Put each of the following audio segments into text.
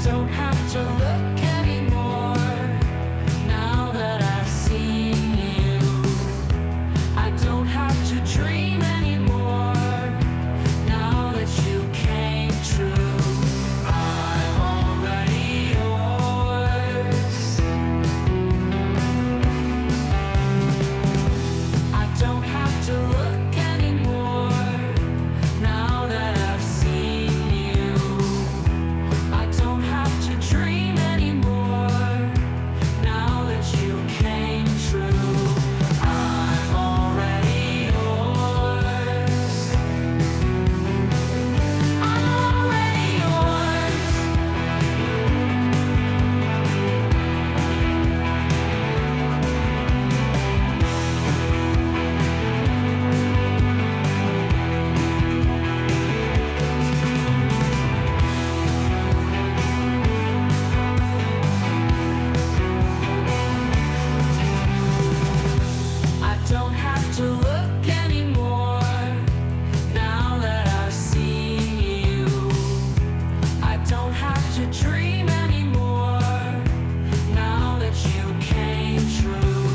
don't have to look anymore now that I've seen you. I don't have to dream anymore now that you came true. I'm already yours. I don't have to look anymore now that I've seen you. I don't have to dream anymore now that you came true. I'm already yours. I'm already yours. I don't have to look anymore now that I've seen you. I don't have to dream anymore now that you came true.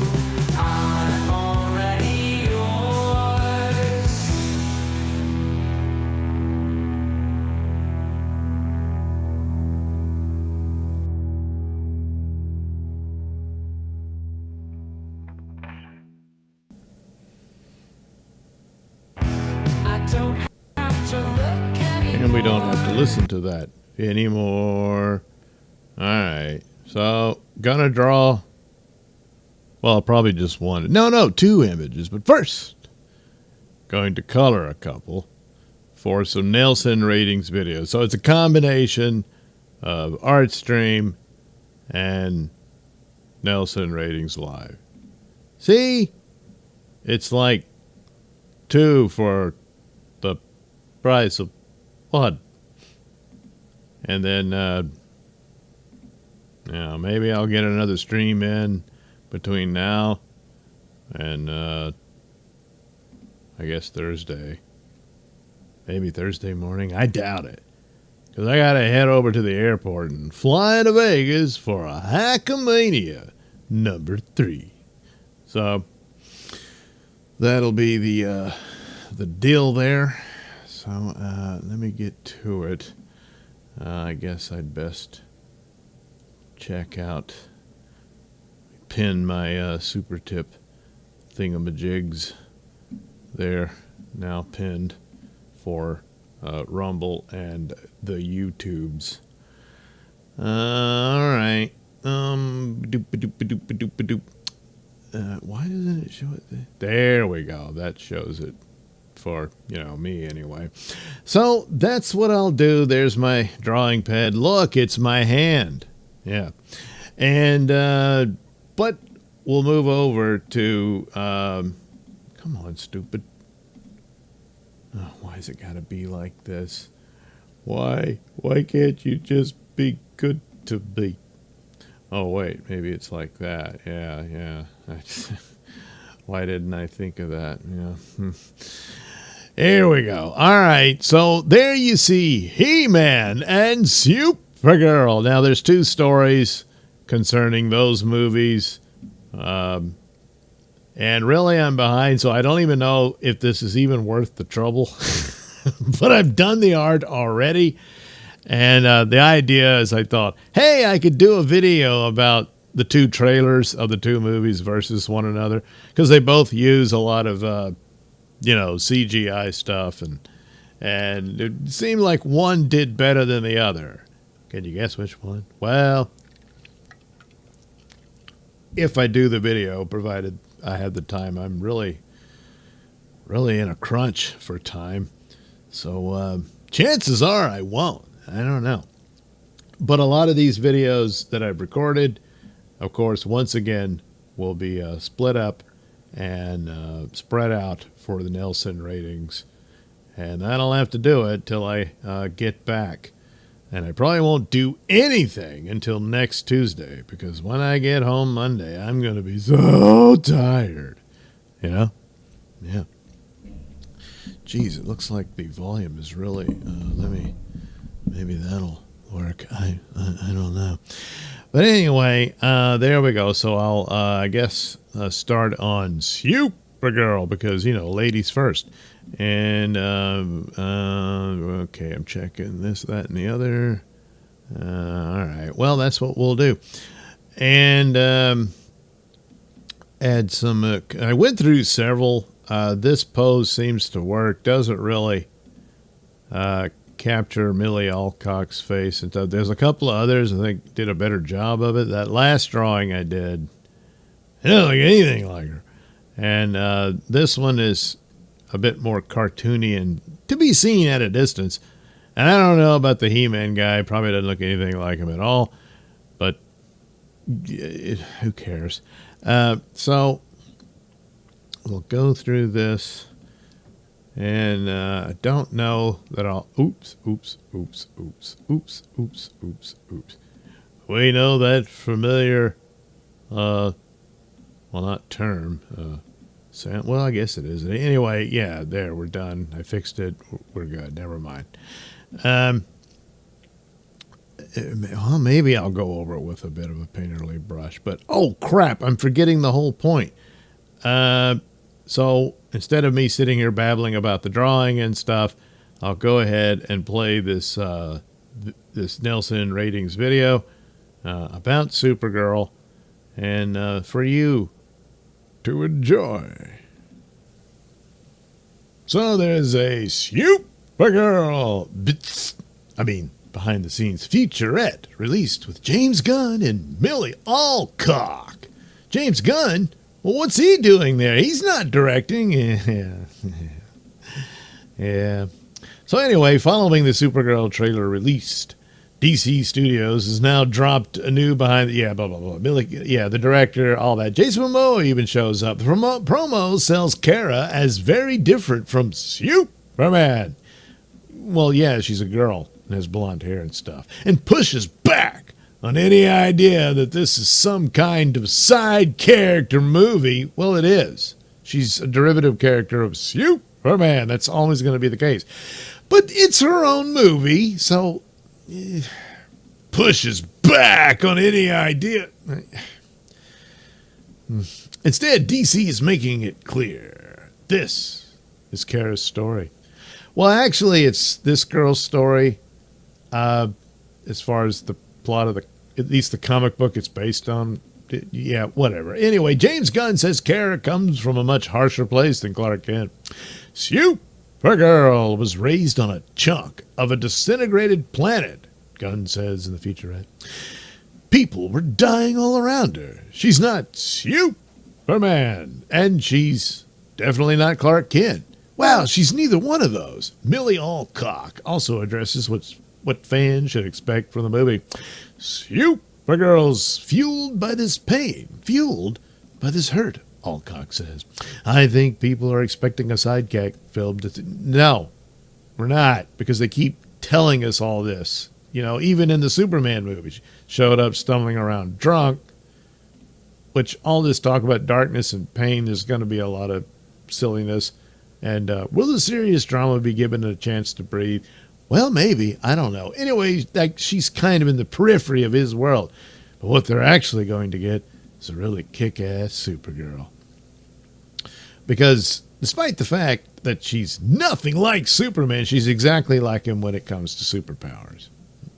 I'm already yours. I don't have to look anymore. And we don't have to listen to that anymore. All right. So, gonna draw, well, probably just one. No, two images. But first, going to color a couple for some Nailsin Ratings videos. So, it's a combination of Artstream and Nailsin Ratings Live. See? It's like two for the price of one. And then, maybe I'll get another stream in between now and, I guess Thursday. Maybe Thursday morning. I doubt it. Because I got to head over to the airport and fly to Vegas for a Hackamania number 3. So, that'll be the deal there. So, let me get to it. I guess I'd best check out, pin my super tip thingamajigs there, now pinned for Rumble and the YouTubes. All right. Why doesn't it show it there? We go. That shows it for, me anyway. So that's what I'll do. There's my drawing pad. Look, it's my hand. Yeah. And, but we'll move over to, come on, stupid. Oh, why has it got to be like this? Why can't you just be good to me? Oh, wait, maybe it's like that. Yeah. Why didn't I think of that? Yeah. Here we go. All right, so there you see He-Man and Supergirl. Now, there's two stories concerning those movies. And really, I'm behind, so I don't even know if this is even worth the trouble. But I've done the art already. And the idea is I thought, hey, I could do a video about the two trailers of the two movies versus one another. Because they both use a lot of, CGI stuff. And it seemed like one did better than the other. Can you guess which one? Well, if I do the video, provided I have the time, I'm really in a crunch for time. So chances are I won't. I don't know. But a lot of these videos that I've recorded, of course, once again, will be split up and spread out for the Nailsin ratings. And that'll have to do it till I get back. And I probably won't do anything until next Tuesday, because when I get home Monday, I'm going to be so tired. Yeah. Geez, it looks like the volume is really, maybe that'll work? I don't know. But anyway, there we go. So I'll, I guess, start on Supergirl because, ladies first. And, okay, I'm checking this, that, and the other. All right. Well, that's what we'll do. And add some, I went through several. This pose seems to work. Doesn't really capture Millie Alcock's face. And there's a couple of others I think did a better job of it. That last drawing I did, I don't look anything like her. And this one is a bit more cartoony and to be seen at a distance. And I don't know about the He-Man guy. Probably doesn't look anything like him at all. But who cares? So we'll go through this. And I don't know that I'll... Oops. We know that familiar... well, not term. Well, I guess it is. Anyway, yeah, there, we're done. I fixed it. We're good. Never mind. Well, maybe I'll go over it with a bit of a painterly brush. But, oh, crap, I'm forgetting the whole point. So instead of me sitting here babbling about the drawing and stuff, I'll go ahead and play this this Nailsin ratings video about Supergirl and for you to enjoy. So there's a Supergirl, behind the scenes featurette released with James Gunn and Millie Alcock. James Gunn? Well, what's he doing there? He's not directing. Yeah. So anyway, following the Supergirl trailer released, DC Studios has now dropped a new behind the... Yeah, blah, blah, blah. Millie, yeah, the director, all that. Jason Momoa even shows up. The promo sells Kara as very different from Superman. Well, yeah, she's a girl and has blonde hair and stuff. And pushes back on any idea that this is some kind of side character movie. Well, it is. She's a derivative character of Superman. That's always going to be the case. But it's her own movie, so pushes back on any idea. Instead, DC is making it clear. This is Kara's story. Well, actually, it's this girl's story as far as the plot of at least the comic book it's based on. Yeah, whatever. Anyway, James Gunn says Kara comes from a much harsher place than Clark Kent. Supergirl was raised on a chunk of a disintegrated planet, Gunn says in the featurette. People were dying all around her. She's not Superman, and she's definitely not Clark Kent. Wow, she's neither one of those. Millie Alcock also addresses what fans should expect from the movie. Supergirl's fueled by this pain, fueled by this hurt, Alcock says. I think people are expecting a sidekick film no, we're not, because they keep telling us all this. Even in the Superman movie, she showed up stumbling around drunk, which all this talk about darkness and pain, there's going to be a lot of silliness. And will the serious drama be given a chance to breathe? Well, maybe. I don't know. Anyway, she's kind of in the periphery of his world. But what they're actually going to get is a really kick-ass Supergirl. Because despite the fact that she's nothing like Superman, she's exactly like him when it comes to superpowers.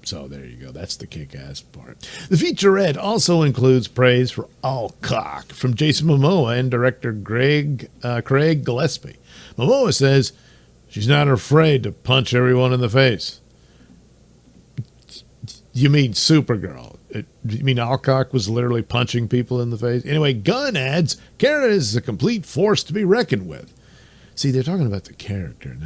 So there you go. That's the kick-ass part. The featurette also includes praise for Alcock from Jason Momoa and director Craig Gillespie. Momoa says she's not afraid to punch everyone in the face. You mean Supergirl? You mean Alcock was literally punching people in the face? Anyway, Gunn adds, Kara is a complete force to be reckoned with. See, they're talking about the character.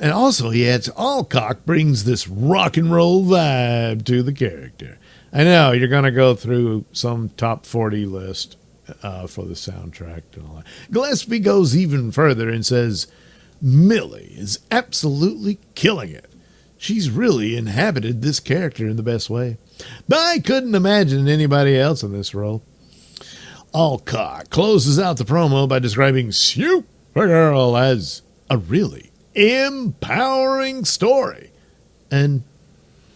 And also, he adds, Alcock brings this rock and roll vibe to the character. I know, you're going to go through some top 40 list for the soundtrack and all that. Gillespie goes even further and says, Millie is absolutely killing it. She's really inhabited this character in the best way. I couldn't imagine anybody else in this role. Alcock closes out the promo by describing Supergirl as a really empowering story. And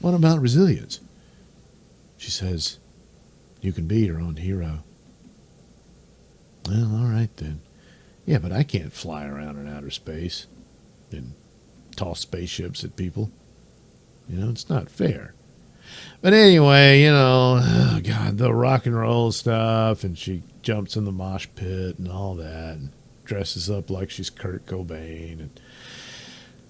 What about resilience? She says, you can be your own hero. Well, all right then. Yeah, but I can't fly around in outer space and toss spaceships at people. It's not fair. But anyway, oh God, the rock and roll stuff, and she jumps in the mosh pit and all that, and dresses up like she's Kurt Cobain, and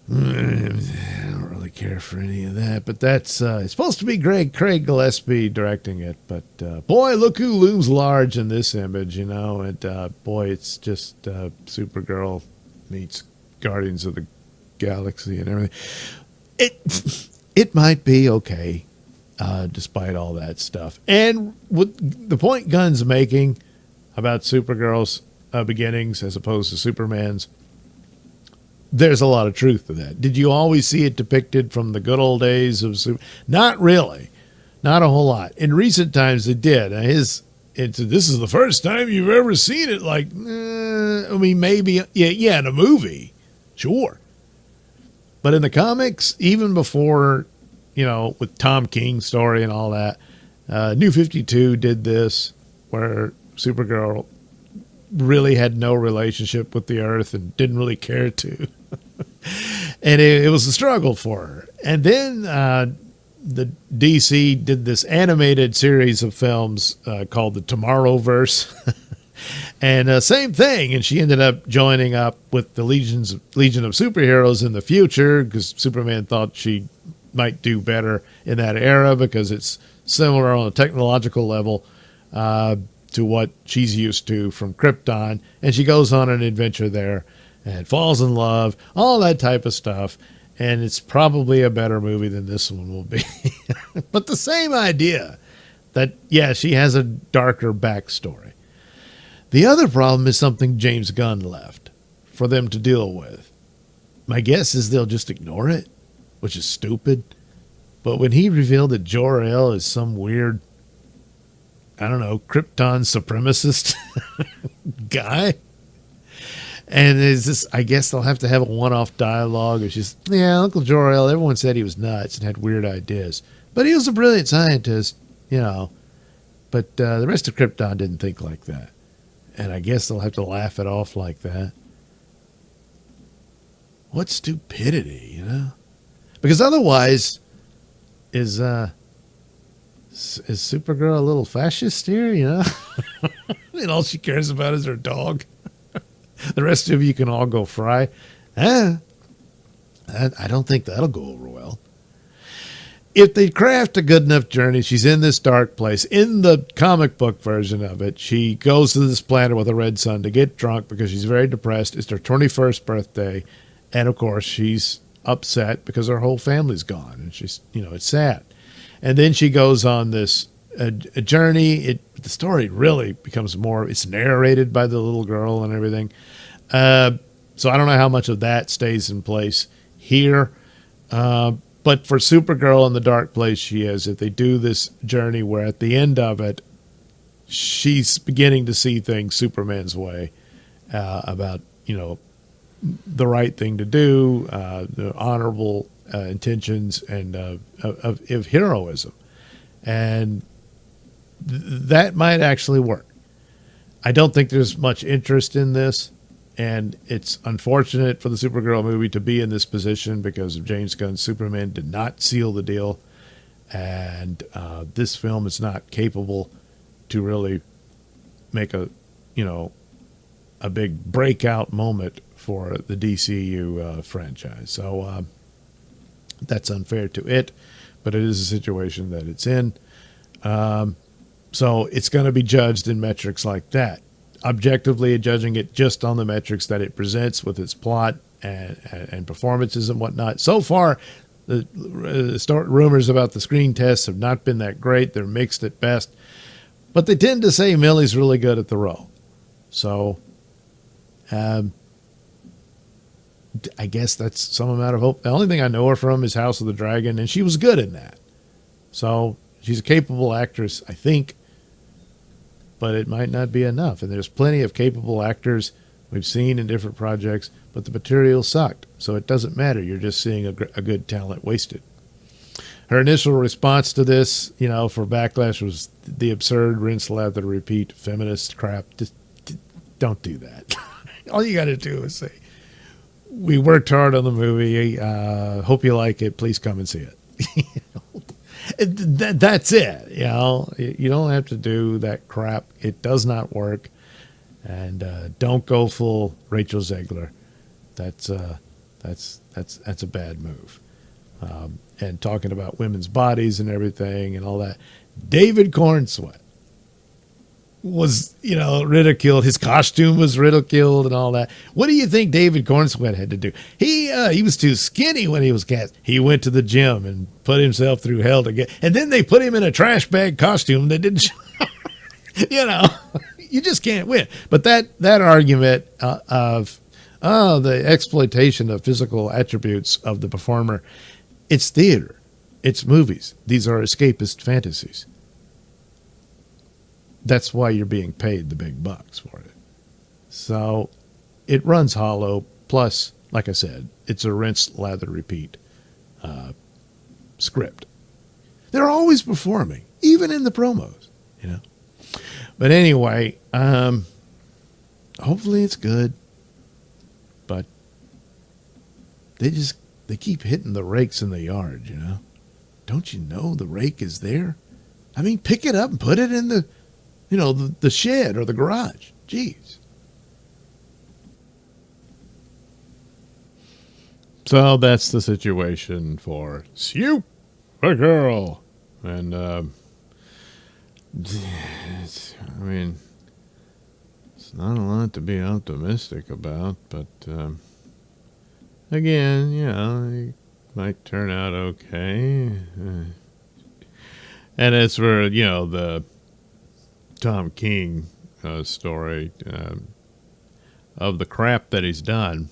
I don't really care for any of that. But that's it's supposed to be Craig Gillespie directing it. But boy, look who looms large in this image, and boy, it's just Supergirl meets Guardians of the Galaxy and everything. It might be okay. Despite all that stuff. And with the point Gunn's making about Supergirl's beginnings as opposed to Superman's, there's a lot of truth to that. Did you always see it depicted from the good old days of Not really. Not a whole lot. In recent times, it did. This is the first time you've ever seen it. Like, maybe, yeah, in a movie. Sure. But in the comics, even before... with Tom King's story and all that. New 52 did this, where Supergirl really had no relationship with the Earth and didn't really care to. And it was a struggle for her. And then the DC did this animated series of films called the Tomorrowverse. And same thing. And she ended up joining up with the Legion of Superheroes in the future because Superman thought she might do better in that era because it's similar on a technological level to what she's used to from Krypton. And she goes on an adventure there and falls in love, all that type of stuff. And it's probably a better movie than this one will be. But the same idea that, yeah, she has a darker backstory. The other problem is something James Gunn left for them to deal with. My guess is they'll just ignore it, which is stupid. But when he revealed that Jor-El is some weird, I don't know, Krypton supremacist guy, and it's just, I guess they'll have to have a one-off dialogue. It's just, yeah, Uncle Jor-El, everyone said he was nuts and had weird ideas. But he was a brilliant scientist, But the rest of Krypton didn't think like that. And I guess they'll have to laugh it off like that. What stupidity, Because otherwise, is Supergirl a little fascist here, And all she cares about is her dog. The rest of you can all go fry. I don't think that'll go over well. If they craft a good enough journey, she's in this dark place. In the comic book version of it, she goes to this planet with a red sun to get drunk because she's very depressed. It's her 21st birthday. And, of course, she's upset because her whole family's gone. And she's, it's sad. And then she goes on this a journey. The story really becomes more, it's narrated by the little girl and everything. So I don't know how much of that stays in place here. But for Supergirl in the dark place she is, if they do this journey where at the end of it, she's beginning to see things Superman's way about, the right thing to do, the honorable intentions and of heroism. And that might actually work. I don't think there's much interest in this. And it's unfortunate for the Supergirl movie to be in this position because of James Gunn's Superman did not seal the deal. And this film is not capable to really make a big breakout moment for the DCU franchise. So that's unfair to it, but it is a situation that it's in. So it's going to be judged in metrics like that. Objectively judging it just on the metrics that it presents with its plot and performances and whatnot. So far, the rumors about the screen tests have not been that great. They're mixed at best. But they tend to say Millie's really good at the role. So I guess that's some amount of hope. The only thing I know her from is House of the Dragon, and she was good in that. So she's a capable actress, I think. But it might not be enough. And there's plenty of capable actors we've seen in different projects, but the material sucked. So it doesn't matter. You're just seeing a good talent wasted. her initial response to this, for backlash was the absurd rinse, lather, repeat feminist crap. Just don't do that. All you got to do is say, we worked hard on the movie. Hope you like it. Please come and see it. That's it. You don't have to do that crap. It does not work. And don't go full Rachel Zegler. That's a bad move. And talking about women's bodies and everything and all that. David Cornsweet was, ridiculed. His costume was ridiculed and all that. What do you think David Cornsweet had to do? He was too skinny when he was cast. He went to the gym and put himself through hell to get, and then they put him in a trash bag costume that didn't show. You just can't win. But that argument of the exploitation of physical attributes of the performer, it's theater, it's movies. These are escapist fantasies. That's why you're being paid the big bucks for it. So it runs hollow. Plus, like I said, it's a rinse, lather, repeat script. They're always performing, even in the promos, But anyway, hopefully it's good. But they keep hitting the rakes in the yard, Don't you know the rake is there? I mean, pick it up and put it in the shed or the garage. Jeez. So that's the situation for Supergirl. And, it's not a lot to be optimistic about, but, again, it might turn out okay. And as for, the Tom King story of the crap that he's done,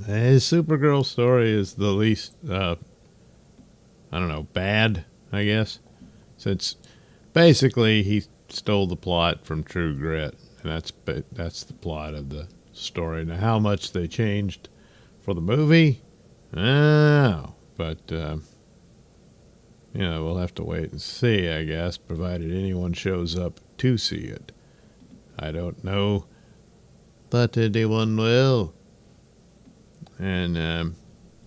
his Supergirl story is the least, bad, I guess, since basically he stole the plot from True Grit, and that's the plot of the story. Now, how much they changed for the movie, I don't know, but we'll have to wait and see, I guess, provided anyone shows up to see it. I don't know, but anyone will. And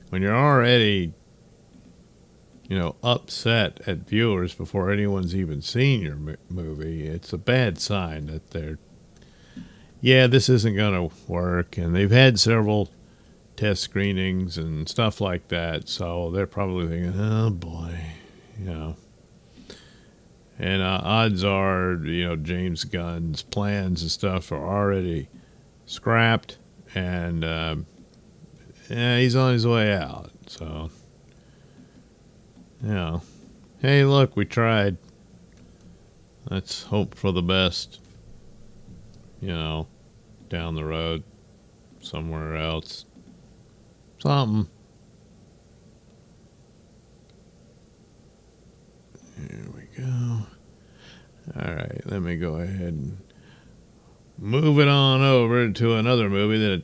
when you're already, upset at viewers before anyone's even seen your movie, it's a bad sign that this isn't going to work. And they've had several test screenings and stuff like that, so they're probably thinking, oh boy. And odds are, James Gunn's plans and stuff are already scrapped, and he's on his way out. So, hey, look, we tried. Let's hope for the best, down the road, somewhere else. Something. Here we go. All right, let me go ahead and move it on over to another movie that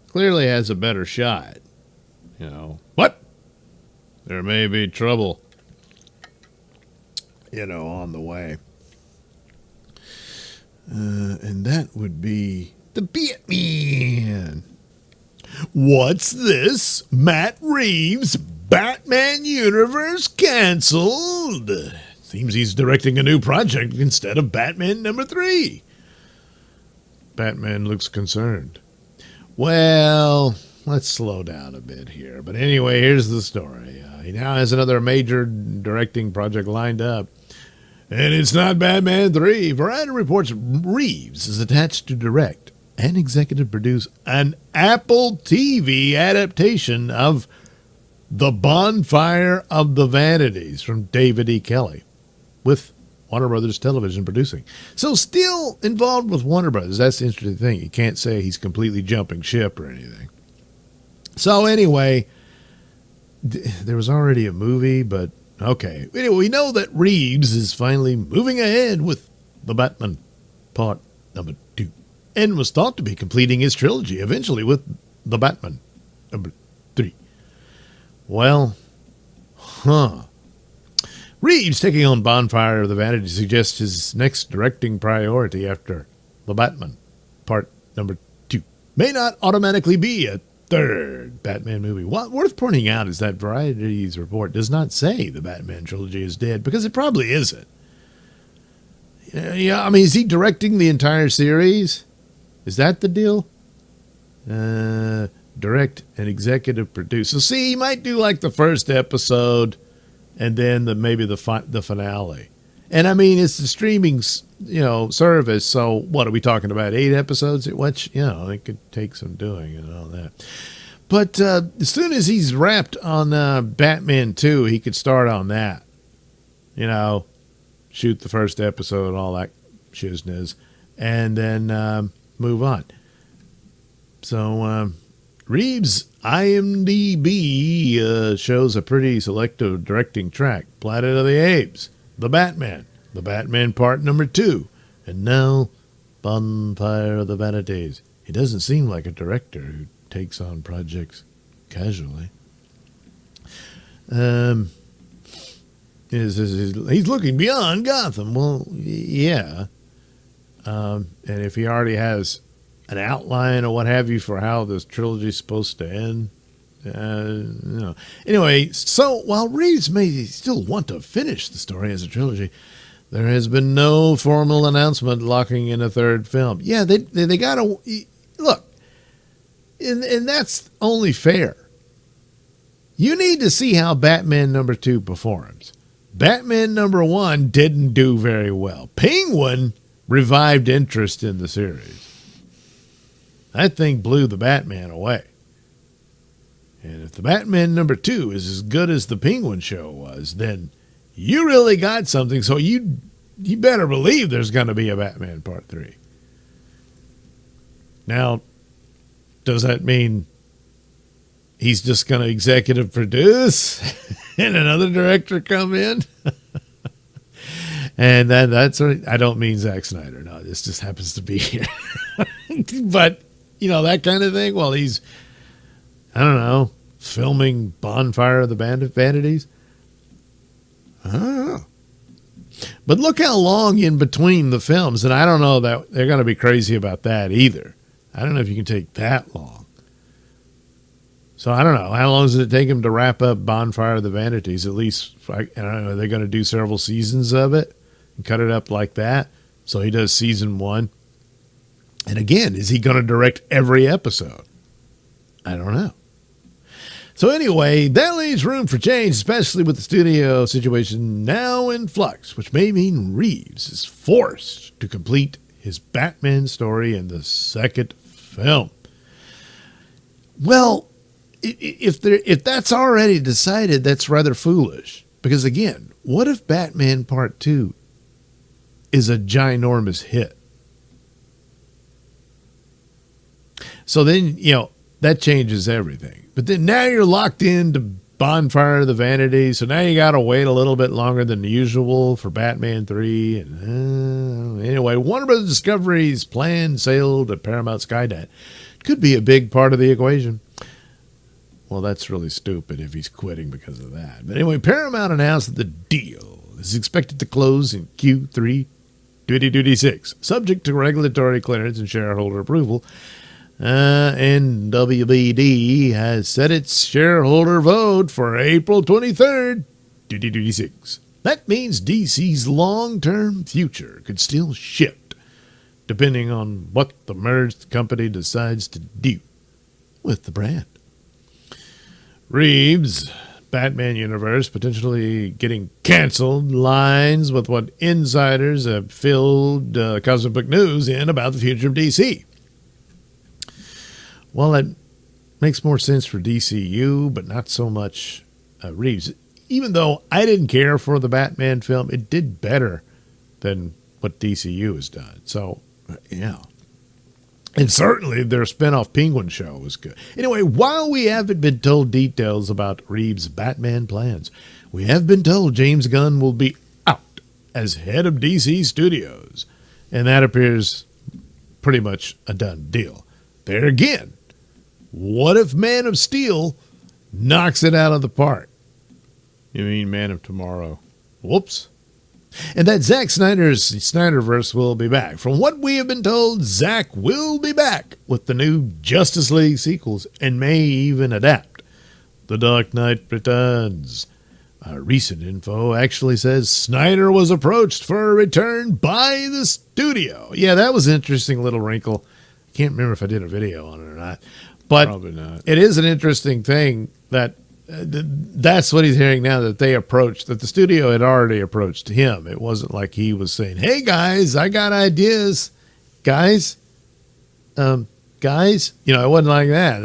clearly has a better shot. What? There may be trouble, on the way. And that would be the Batman. What's this? Matt Reeves' Batman universe canceled. Seems he's directing a new project instead of Batman #3. Batman looks concerned. Well, let's slow down a bit here. But anyway, here's the story. He now has another major directing project lined up. And it's not Batman 3. Variety reports Reeves is attached to direct and executive produce an Apple TV adaptation of The Bonfire of the Vanities from David E. Kelly, with Warner Brothers Television producing. So still involved with Warner Brothers. That's the interesting thing. You can't say he's completely jumping ship or anything. So anyway, there was already a movie, but okay. Anyway, we know that Reeves is finally moving ahead with The Batman Part #2 and was thought to be completing his trilogy eventually with The Batman #3. Well, Reeves taking on Bonfire of the Vanity suggests his next directing priority after The Batman, part number 2, may not automatically be a third Batman movie. What worth pointing out is that Variety's report does not say the Batman trilogy is dead, because it probably isn't. Yeah, I mean, is he directing the entire series? Is that the deal? Direct and executive produce. So see, he might do like the first episode and then maybe the finale. And I mean, it's the streaming, service. So what are we talking about? 8 episodes? Which, it could take some doing and all that. But as soon as he's wrapped on Batman 2, he could start on that. Shoot the first episode and all that shizness, and then move on. So Reeves' IMDb shows a pretty selective directing track. Planet of the Apes, The Batman Part Number 2, and now Bonfire of the Vanities. He doesn't seem like a director who takes on projects casually. He's looking beyond Gotham. Well, yeah. And if he already has an outline or what have you for how this trilogy is supposed to end, Anyway, so while Reeves may still want to finish the story as a trilogy, there has been no formal announcement locking in a third film. Yeah, they got to look, and that's only fair. You need to see how Batman number 2 performs. Batman number 1 didn't do very well. Penguin revived interest in the series. That thing blew the Batman away. And if the Batman number 2 is as good as the Penguin show was, then you really got something. So you better believe there's going to be a Batman Part 3. Now, does that mean he's just going to executive produce and another director come in? And that's I don't mean Zack Snyder. No, this just happens to be here. But, that kind of thing. Well, he's, I don't know, filming Bonfire of the Vanities. I don't know. But look how long in between the films. And I don't know that they're going to be crazy about that either. I don't know if you can take that long. So I don't know. How long does it take him to wrap up Bonfire of the Vanities? At least, I don't know, are they going to do several seasons of it and cut it up like that? So he does season 1. And again, is he going to direct every episode? I don't know. So anyway, that leaves room for change, especially with the studio situation now in flux, which may mean Reeves is forced to complete his Batman story in the second film. Well, if that's already decided, that's rather foolish. Because again, what if Batman Part 2 is a ginormous hit? So then, that changes everything. But then now you're locked into Bonfire of the Vanity, so now you got to wait a little bit longer than usual for Batman 3. And anyway, Warner Bros. Discovery's planned sale to Paramount Skydance could be a big part of the equation. Well, that's really stupid if he's quitting because of that. But anyway, Paramount announced that the deal is expected to close in Q3 2026, subject to regulatory clearance and shareholder approval. And WBD has set its shareholder vote for April 23rd, 2026. That means DC's long-term future could still shift, depending on what the merged company decides to do with the brand. Reeves' Batman universe potentially getting canceled lines with what insiders have filled Comic Book News in about the future of DC. Well, it makes more sense for DCU, but not so much Reeves. Even though I didn't care for the Batman film, it did better than what DCU has done. So, yeah. And certainly their spinoff Penguin show was good. Anyway, while we haven't been told details about Reeves' Batman plans, we have been told James Gunn will be out as head of DC Studios. And that appears pretty much a done deal. There again, what if Man of Steel knocks it out of the park? You mean Man of Tomorrow? Whoops. And that Zack Snyder's Snyderverse will be back. From what we have been told, Zack will be back with the new Justice League sequels and may even adapt The Dark Knight Returns. Recent info actually says Snyder was approached for a return by the studio. Yeah, that was an interesting little wrinkle. Can't remember if I did a video on it or not. But Probably not. it is an interesting thing that that's what he's hearing now, that they approached, that the studio had already approached him. It wasn't like he was saying, hey, guys, I got ideas. Guys, it wasn't like that.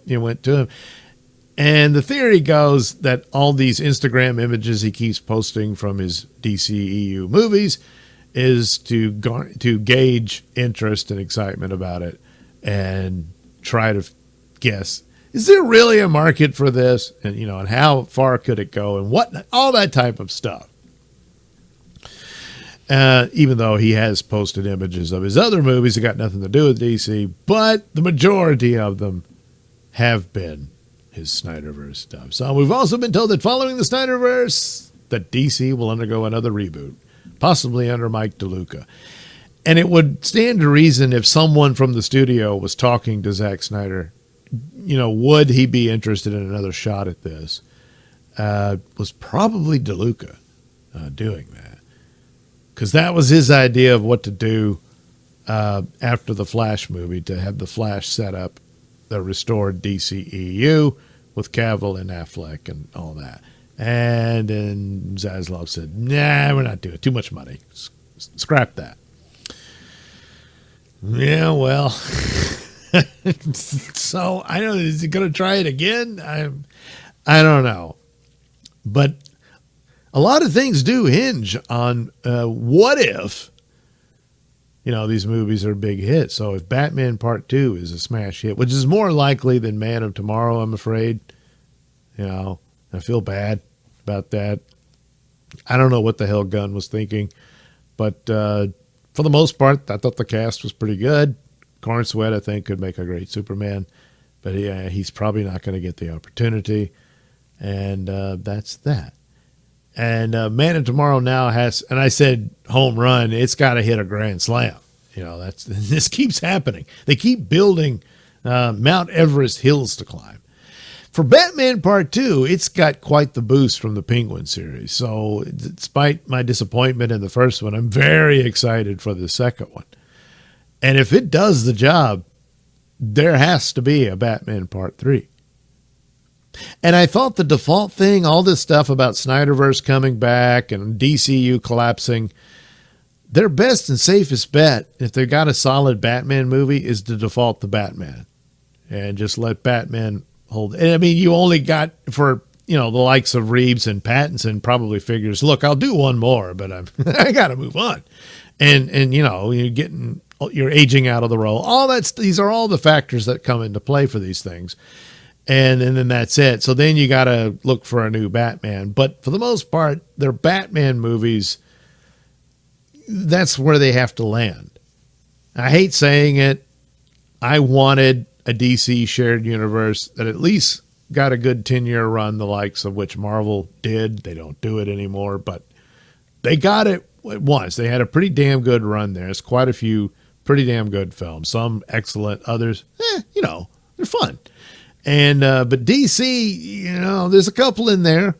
They went to him. And the theory goes that all these Instagram images he keeps posting from his DCEU movies is to gauge interest and excitement about it and try to guess, is there really a market for this? And, and how far could it go and what, all that type of stuff. Even though he has posted images of his other movies that got nothing to do with DC, but the majority of them have been his Snyderverse stuff. So we've also been told that following the Snyderverse, that DC will undergo another reboot, possibly under Mike DeLuca. And it would stand to reason if someone from the studio was talking to Zack Snyder, would he be interested in another shot at this? Was probably DeLuca doing that. Because that was his idea of what to do after the Flash movie, to have the Flash set up the restored DCEU with Cavill and Affleck and all that. And then Zaslav said, nah, we're not doing it. Too much money. Scrap that. Yeah, well. So, I don't know. Is he going to try it again? I don't know. But a lot of things do hinge on what if, these movies are big hits. So if Batman Part 2 is a smash hit, which is more likely than Man of Tomorrow, I'm afraid, I feel bad about that. I don't know what the hell Gunn was thinking, but for the most part, I thought the cast was pretty good. Corn Sweat, I think, could make a great Superman, but he's probably not going to get the opportunity, and that's that. And Man of Tomorrow now has, and I said home run, it's got to hit a grand slam. This keeps happening. They keep building Mount Everest hills to climb. For Batman Part 2, it's got quite the boost from the Penguin series. So despite my disappointment in the first one, I'm very excited for the second one. And if it does the job, there has to be a Batman Part 3. And I thought the default thing, all this stuff about Snyderverse coming back and DCU collapsing, their best and safest bet, if they've got a solid Batman movie, is to default to Batman and just let Batman hold. And I mean, you only got for, the likes of Reeves and Pattinson probably figures, look, I'll do one more, but I got to move on. And you're aging out of the role. These are all the factors that come into play for these things. And then that's it. So then you got to look for a new Batman. But for the most part, their Batman movies, that's where they have to land. I hate saying it. I wanted a DC shared universe that at least got a good 10-year run, the likes of which Marvel did. They don't do it anymore, but they got it once. They had a pretty damn good run there. It's quite a few pretty damn good films. Some excellent, others, they're fun. And but DC, there's a couple in there,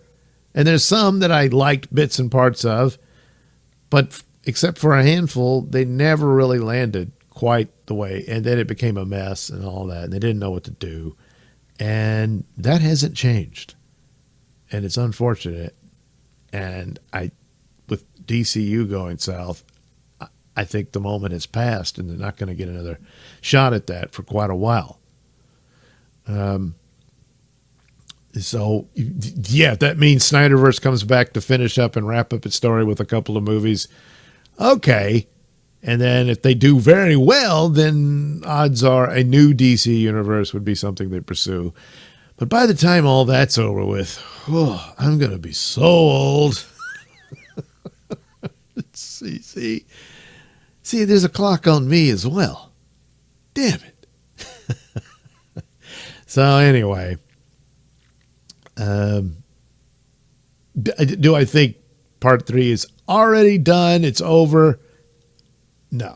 and there's some that I liked bits and parts of, but except for a handful, they never really landed quite the way. And then it became a mess and all that, and they didn't know what to do. And that hasn't changed, and it's unfortunate. And with DCU going south, I think the moment has passed, and they're not going to get another shot at that for quite a while. So yeah, that means Snyderverse comes back to finish up and wrap up its story with a couple of movies. Okay. And then if they do very well, then odds are a new DC universe would be something they pursue. But by the time all that's over with, I'm going to be so old. See, there's a clock on me as well. Damn it. So anyway, do I think Part 3 is already done. It's over. No.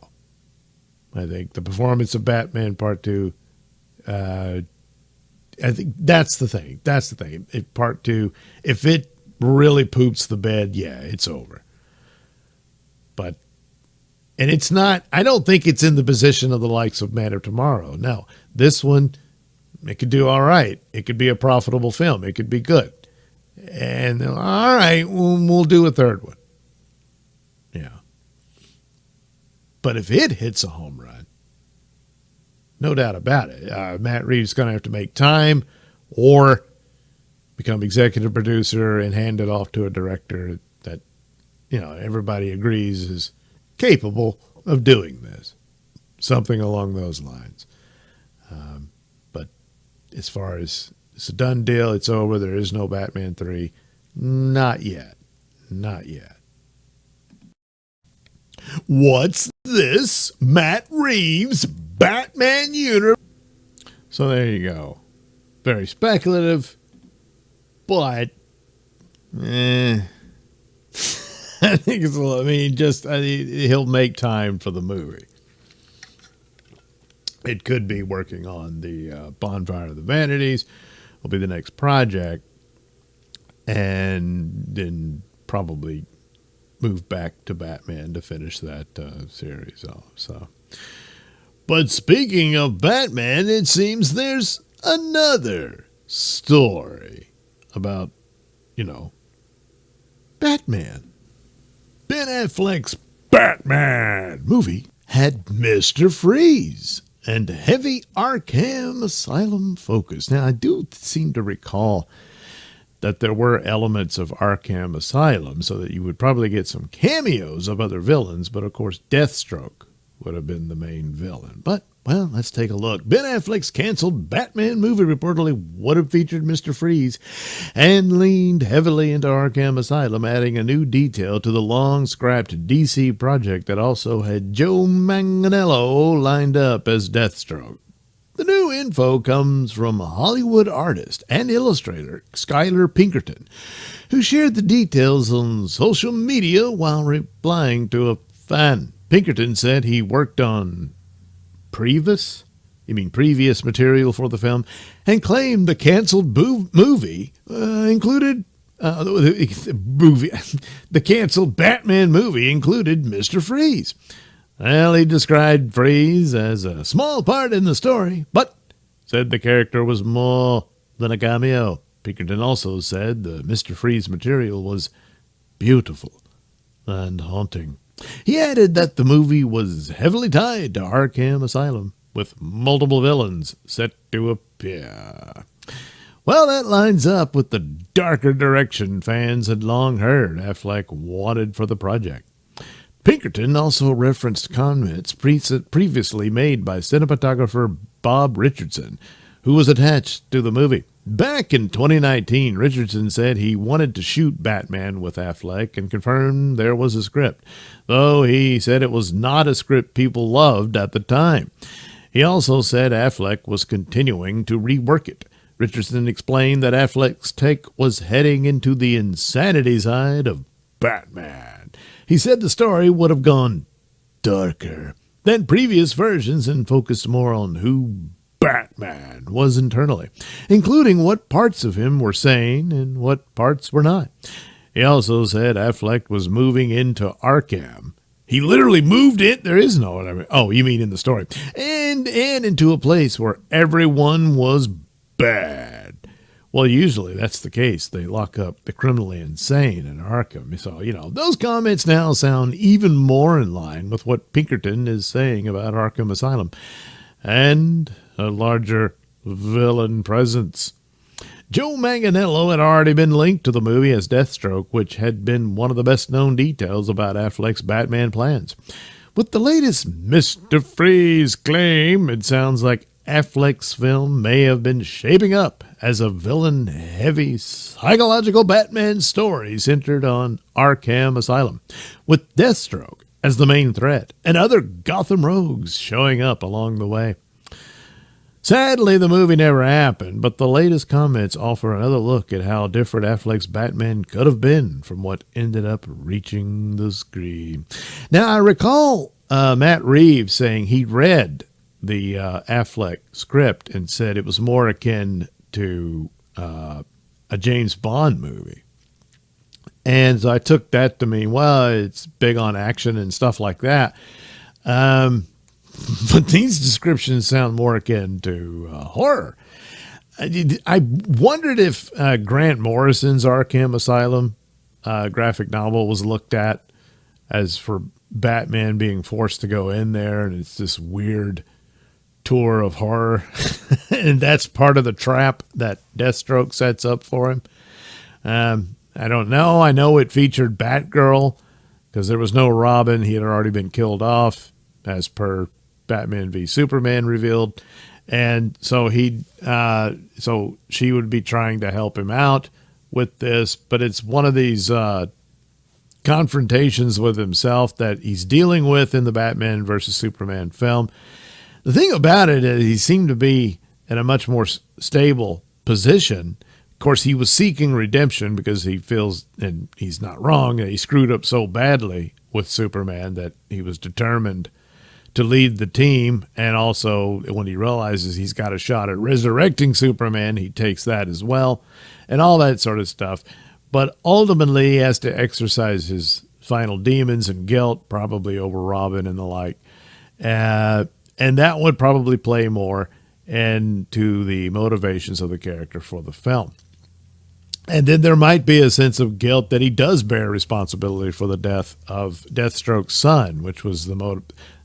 I think the performance of Batman Part 2, I think that's the thing. That's the thing. If Part 2, if it really poops the bed, yeah, it's over. But, and it's not, I don't think it's in the position of the likes of Man of Tomorrow. No, this one, it could do all right. It could be a profitable film. It could be good. And all right, we'll do a third one. Yeah. But if it hits a home run, no doubt about it, Matt Reeves is going to have to make time or become executive producer and hand it off to a director that, everybody agrees is capable of doing this. Something along those lines. But as far as it's a done deal, it's over, there is no Batman 3. Not yet. Not yet. What's this? Matt Reeves, Batman Universe. So there you go. Very speculative, but I think it's he'll make time for the movie. It could be working on the Bonfire of the Vanities, will be the next project, and then probably move back to Batman to finish that series off. So, but speaking of Batman, it seems there's another story about, Batman. Ben Affleck's Batman movie had Mr. Freeze and heavy Arkham Asylum focus. Now, I do seem to recall that there were elements of Arkham Asylum so that you would probably get some cameos of other villains, but of course Deathstroke would have been the main villain. But, well, let's take a look. Ben Affleck's canceled Batman movie reportedly would have featured Mr. Freeze and leaned heavily into Arkham Asylum, adding a new detail to the long-scrapped DC project that also had Joe Manganiello lined up as Deathstroke. The new info comes from Hollywood artist and illustrator Skylar Pinkerton, who shared the details on social media while replying to a fan. Pinkerton said he worked on previous material for the film and claimed the canceled movie included the canceled Batman movie included Mr. Freeze. Well, he described Freeze as a small part in the story, but said the character was more than a cameo. Pinkerton also said the Mr. Freeze material was beautiful and haunting. He added that the movie was heavily tied to Arkham Asylum, with multiple villains set to appear. Well, that lines up with the darker direction fans had long heard Affleck wanted for the project. Pinkerton also referenced comments previously made by cinematographer Bob Richardson, who was attached to the movie. Back in 2019, Richardson said he wanted to shoot Batman with Affleck and confirmed there was a script, though he said it was not a script people loved at the time. He also said Affleck was continuing to rework it. Richardson explained that Affleck's take was heading into the insanity side of Batman. He said the story would have gone darker than previous versions and focused more on who Batman was internally, including what parts of him were sane and what parts were not. He also said Affleck was moving into Arkham. He literally moved it. There is no. Oh, you mean in the story? And into a place where everyone was bad. Well, usually that's the case. They lock up the criminally insane in Arkham. So, those comments now sound even more in line with what Pinkerton is saying about Arkham Asylum and a larger villain presence. Joe Manganiello had already been linked to the movie as Deathstroke, which had been one of the best-known details about Affleck's Batman plans. With the latest Mr. Freeze claim, it sounds like Affleck's film may have been shaping up as a villain-heavy psychological Batman story centered on Arkham Asylum, with Deathstroke as the main threat and other Gotham rogues showing up along the way. Sadly, the movie never happened, but the latest comments offer another look at how different Affleck's Batman could have been from what ended up reaching the screen. Now, I recall Matt Reeves saying he read the Affleck script and said it was more akin to a James Bond movie. And so I took that to mean, well, it's big on action and stuff like that. But these descriptions sound more akin to horror. I wondered if Grant Morrison's Arkham Asylum graphic novel was looked at as for Batman being forced to go in there, and it's this weird tour of horror. And that's part of the trap that Deathstroke sets up for him. I don't know. I know it featured Batgirl because there was no Robin. He had already been killed off as per Batman v Superman revealed. And so so she would be trying to help him out with this, but it's one of these confrontations with himself that he's dealing with in the Batman versus Superman film. The thing about it is he seemed to be in a much more stable position. Of course, he was seeking redemption because he feels, and he's not wrong, that he screwed up so badly with Superman that he was determined to lead the team. And also, when he realizes he's got a shot at resurrecting Superman, he takes that as well, and all that sort of stuff. But ultimately, he has to exercise his final demons and guilt, probably over Robin and the like. And that would probably play more into the motivations of the character for the film. And then there might be a sense of guilt that he does bear responsibility for the death of Deathstroke's son, which was the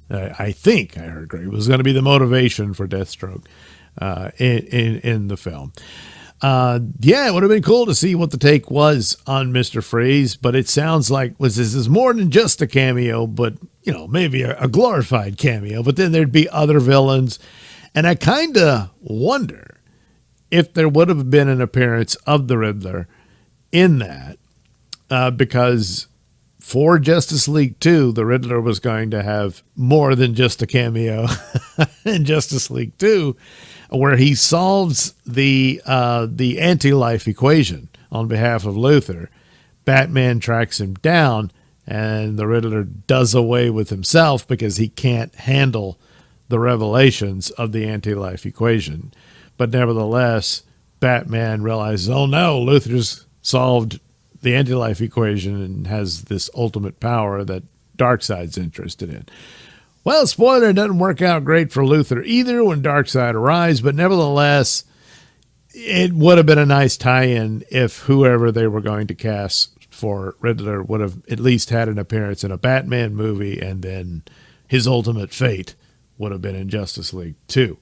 I think I heard correctly, was going to be the motivation for Deathstroke in the film. Yeah, it would have been cool to see what the take was on Mr. Freeze, but it sounds like this is more than just a cameo, but maybe a glorified cameo. But then there'd be other villains, and I kind of wonder if there would have been an appearance of the Riddler in that, because for Justice League 2, the Riddler was going to have more than just a cameo in Justice League 2, where he solves the anti-life equation on behalf of Luthor. Batman tracks him down, and the Riddler does away with himself because he can't handle the revelations of the anti-life equation. But nevertheless, Batman realizes, oh no, Luthor's solved the anti-life equation and has this ultimate power that Darkseid's interested in. Well, spoiler, it doesn't work out great for Luthor either when Darkseid arrives, but nevertheless, it would have been a nice tie-in if whoever they were going to cast for Riddler would have at least had an appearance in a Batman movie, and then his ultimate fate would have been in Justice League 2.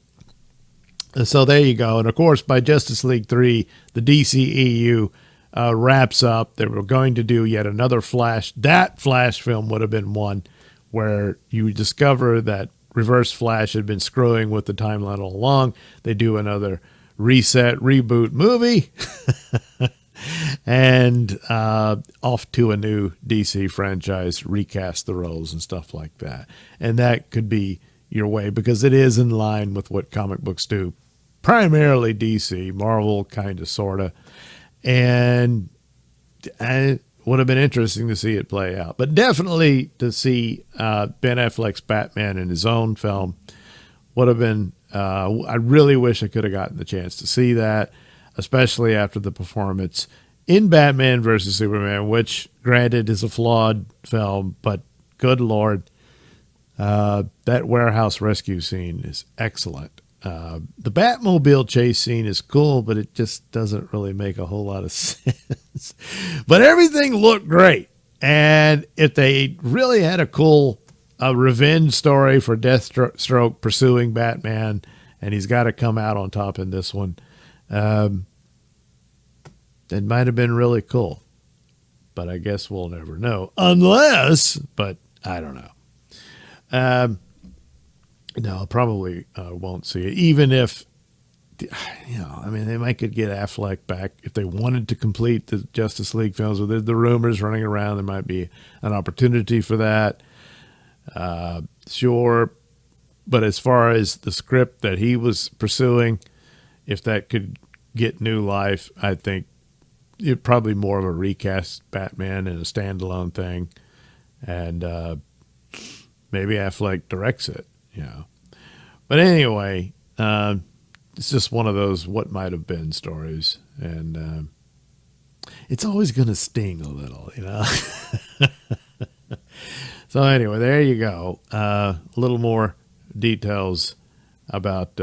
So there you go. And of course, by Justice League 3, the DCEU wraps up. They were going to do yet another Flash. That Flash film would have been one where you discover that Reverse Flash had been screwing with the timeline all along. They do another reset, reboot movie, and off to a new DC franchise, recast the roles and stuff like that. And that could be your way because it is in line with what comic books do. Primarily DC, Marvel kind of, sort of. And it would have been interesting to see it play out. But definitely to see Ben Affleck's Batman in his own film would have been, I really wish I could have gotten the chance to see that, especially after the performance in Batman versus Superman, which, granted, is a flawed film, but good Lord, that warehouse rescue scene is excellent. The Batmobile chase scene is cool, but it just doesn't really make a whole lot of sense. But everything looked great. And if they really had a cool revenge story for Deathstroke pursuing Batman, and he's got to come out on top in this one, it might have been really cool. But I guess we'll never know. Unless, but I don't know. No, I probably won't see it. Even if, I mean, they might could get Affleck back if they wanted to complete the Justice League films. With the rumors running around, there might be an opportunity for that. Sure. But as far as the script that he was pursuing, if that could get new life, I think it probably more of a recast Batman and a standalone thing, and maybe Affleck directs it. But anyway, it's just one of those what might have been stories, and it's always going to sting a little. So anyway, there you go. A little more details about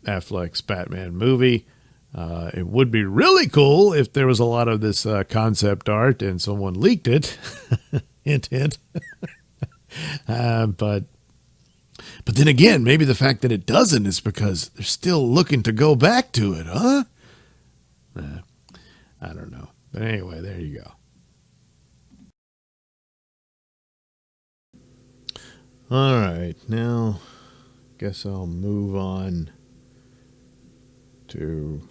Affleck's Batman movie. It would be really cool if there was a lot of this concept art and someone leaked it. Hint, hint. But then again, maybe the fact that it doesn't is because they're still looking to go back to it, huh? I don't know. But anyway, there you go. All right, now guess I'll move on to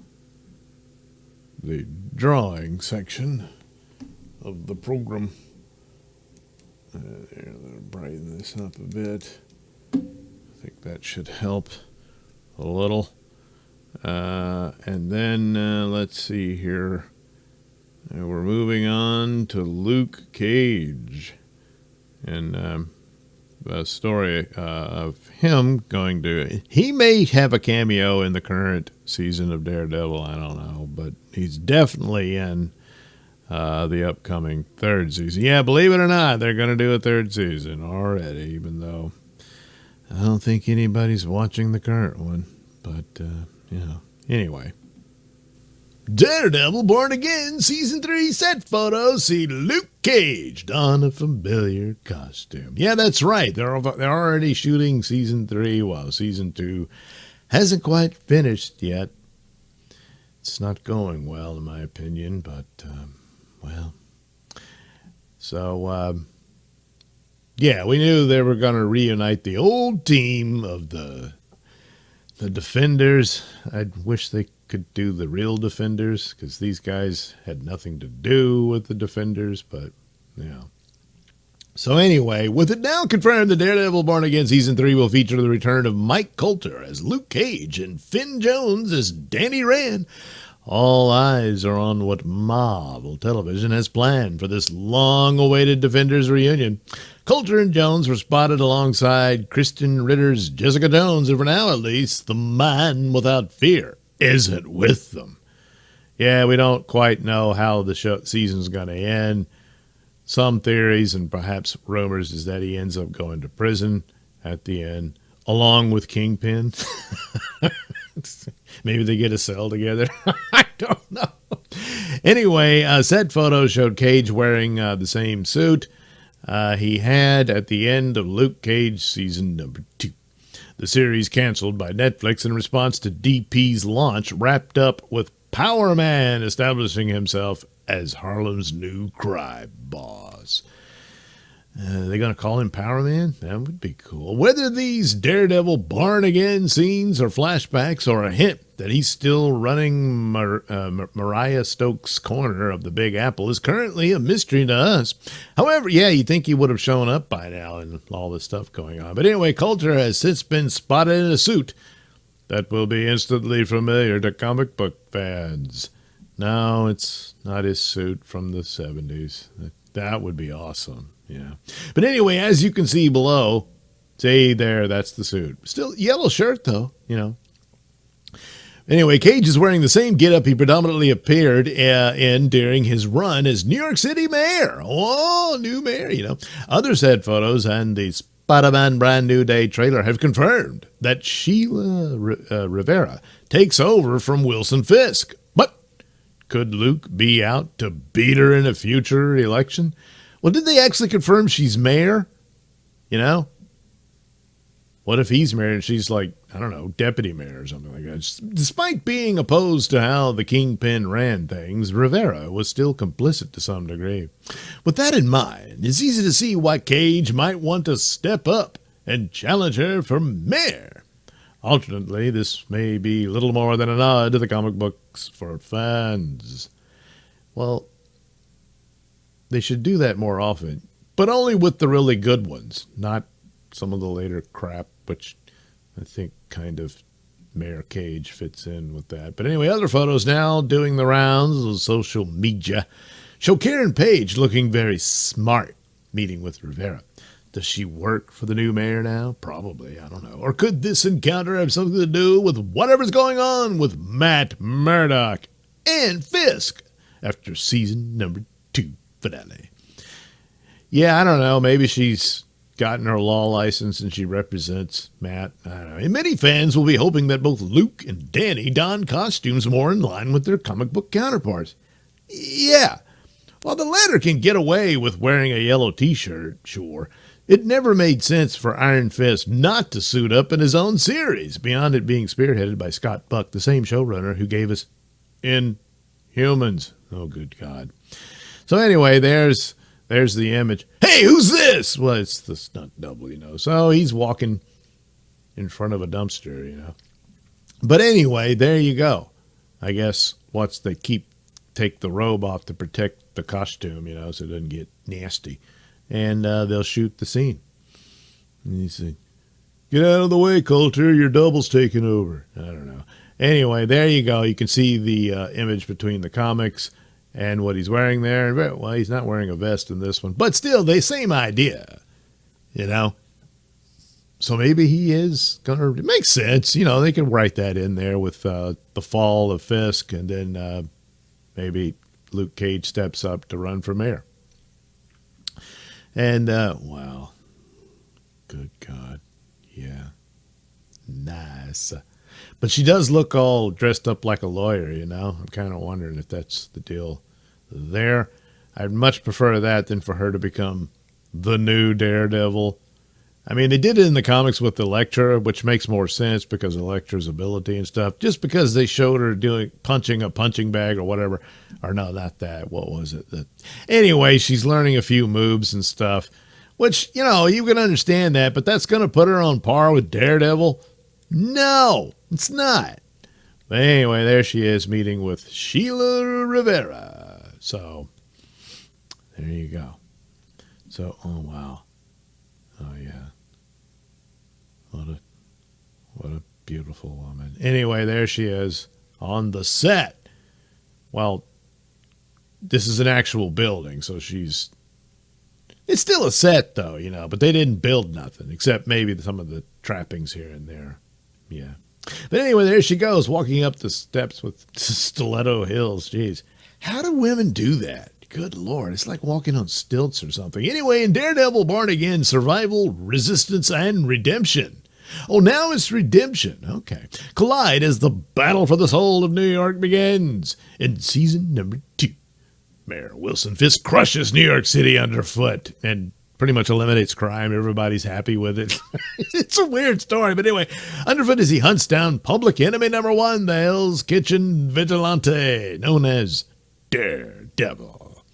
the drawing section of the program. There, I'll brighten this up a bit. I think that should help a little. And then let's see here. We're moving on to Luke Cage. And a story of him going to... He may have a cameo in the current season of Daredevil, I don't know. But he's definitely in the upcoming third season. Yeah, believe it or not, they're going to do a third season already, even though I don't think anybody's watching the current one. But, anyway. Daredevil Born Again Season 3 set photos see Luke Cage don a familiar costume. Yeah, that's right. They're already shooting Season 3 while Season 2 hasn't quite finished yet. It's not going well, in my opinion, but, well. So, yeah, we knew they were going to reunite the old team of the Defenders. I wish they could do the real Defenders, because these guys had nothing to do with the Defenders, but, So anyway, with it now confirmed, the Daredevil Born Again Season 3 will feature the return of Mike Coulter as Luke Cage and Finn Jones as Danny Rand. All eyes are on what Marvel Television has planned for this long-awaited Defenders reunion. Coulter and Jones were spotted alongside Kristen Ritter's Jessica Jones, and for now at least, the man without fear isn't with them. Yeah, we don't quite know how the season's going to end. Some theories and perhaps rumors is that he ends up going to prison at the end, along with Kingpin. Maybe they get a cell together. I don't know. Anyway, set photos showed Cage wearing the same suit he had at the end of Luke Cage season number 2. The series canceled by Netflix in response to DP's launch, wrapped up with Power Man establishing himself as Harlem's new crime boss. They're going to call him Power Man? That would be cool. Whether these Daredevil Born Again scenes or flashbacks or a hint that he's still running Mariah Stokes' corner of the Big Apple is currently a mystery to us. However, yeah, you'd think he would have shown up by now and all this stuff going on. But anyway, Coulter has since been spotted in a suit that will be instantly familiar to comic book fans. No, it's not his suit from the 70s. That would be awesome. Yeah. But anyway, as you can see below, see there, that's the suit. Still yellow shirt, though, Anyway, Cage is wearing the same getup he predominantly appeared in during his run as New York City mayor. Oh, new mayor, Others had photos, and the Spider-Man Brand New Day trailer have confirmed that Sheila Rivera takes over from Wilson Fisk. But could Luke be out to beat her in a future election? Well, did they actually confirm she's mayor? What if he's mayor and she's like, I don't know, deputy mayor or something like that? Despite being opposed to how the Kingpin ran things, Rivera was still complicit to some degree. With that in mind, it's easy to see why Cage might want to step up and challenge her for mayor. Alternately, this may be little more than a nod to the comic books for fans. Well, they should do that more often, but only with the really good ones, not some of the later crap, which I think kind of Mayor Cage fits in with that. But anyway, other photos now doing the rounds of social media show Karen Page looking very smart, meeting with Rivera. Does she work for the new mayor now? Probably, I don't know. Or could this encounter have something to do with whatever's going on with Matt Murdock and Fisk after season number 2 finale? Yeah, I don't know. Maybe she's gotten her law license and she represents Matt. I don't know. And many fans will be hoping that both Luke and Danny don costumes more in line with their comic book counterparts. Yeah. While the latter can get away with wearing a yellow t-shirt, sure, it never made sense for Iron Fist not to suit up in his own series, beyond it being spearheaded by Scott Buck, the same showrunner who gave us Inhumans. Oh, good God. So anyway, there's the image. Hey, who's this? Well, it's the stunt double, So he's walking in front of a dumpster, But anyway, there you go. I guess once they take the robe off to protect the costume, so it doesn't get nasty. And they'll shoot the scene. And he said, "Get out of the way, Coulter. Your double's taking over." I don't know. Anyway, there you go. You can see the image between the comics and what he's wearing there. Well, he's not wearing a vest in this one. But still, the same idea, So maybe he is going to... It makes sense. They can write that in there with the fall of Fisk, and then maybe Luke Cage steps up to run for mayor. And, wow. Good God. Yeah. Nice. But she does look all dressed up like a lawyer, I'm kind of wondering if that's the deal there. I'd much prefer that than for her to become the new Daredevil. I mean, they did it in the comics with Elektra, which makes more sense because of Elektra's ability and stuff. Just because they showed her punching a punching bag or whatever. Or no, not that. What was it? Anyway, she's learning a few moves and stuff, which, you can understand that, but that's going to put her on par with Daredevil? No, it's not. But anyway, there she is meeting with Sheila Rivera. So, there you go. So, oh, wow. Oh, yeah. What a beautiful woman. Anyway, there she is on the set. Well, this is an actual building, so it's still a set, though, but they didn't build nothing except maybe some of the trappings here and there. Yeah. But anyway, there she goes, walking up the steps with stiletto heels. Jeez. How do women do that? Good Lord. It's like walking on stilts or something. Anyway, in Daredevil Born Again, Survival, Resistance, and Redemption. Oh, now it's Redemption. Okay. Collide as the battle for the soul of New York begins. In season number 2, Mayor Wilson Fisk crushes New York City underfoot and pretty much eliminates crime. Everybody's happy with it. It's a weird story. But anyway, underfoot as he hunts down public enemy number 1, the Hell's Kitchen vigilante, known as Daredevil.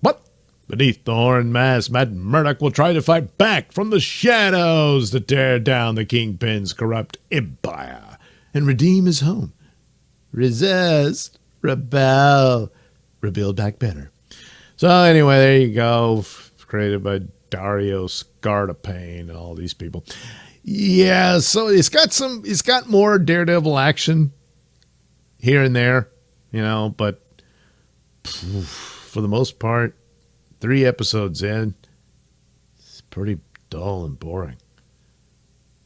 But beneath the horned mask, Matt Murdock will try to fight back from the shadows to tear down the Kingpin's corrupt empire and redeem his home. Resist, rebel, rebuild back better. So anyway, there you go. Created by Dario Scartapain and all these people. Yeah, so it's got more Daredevil action here and there, but for the most part, 3 episodes in, it's pretty dull and boring.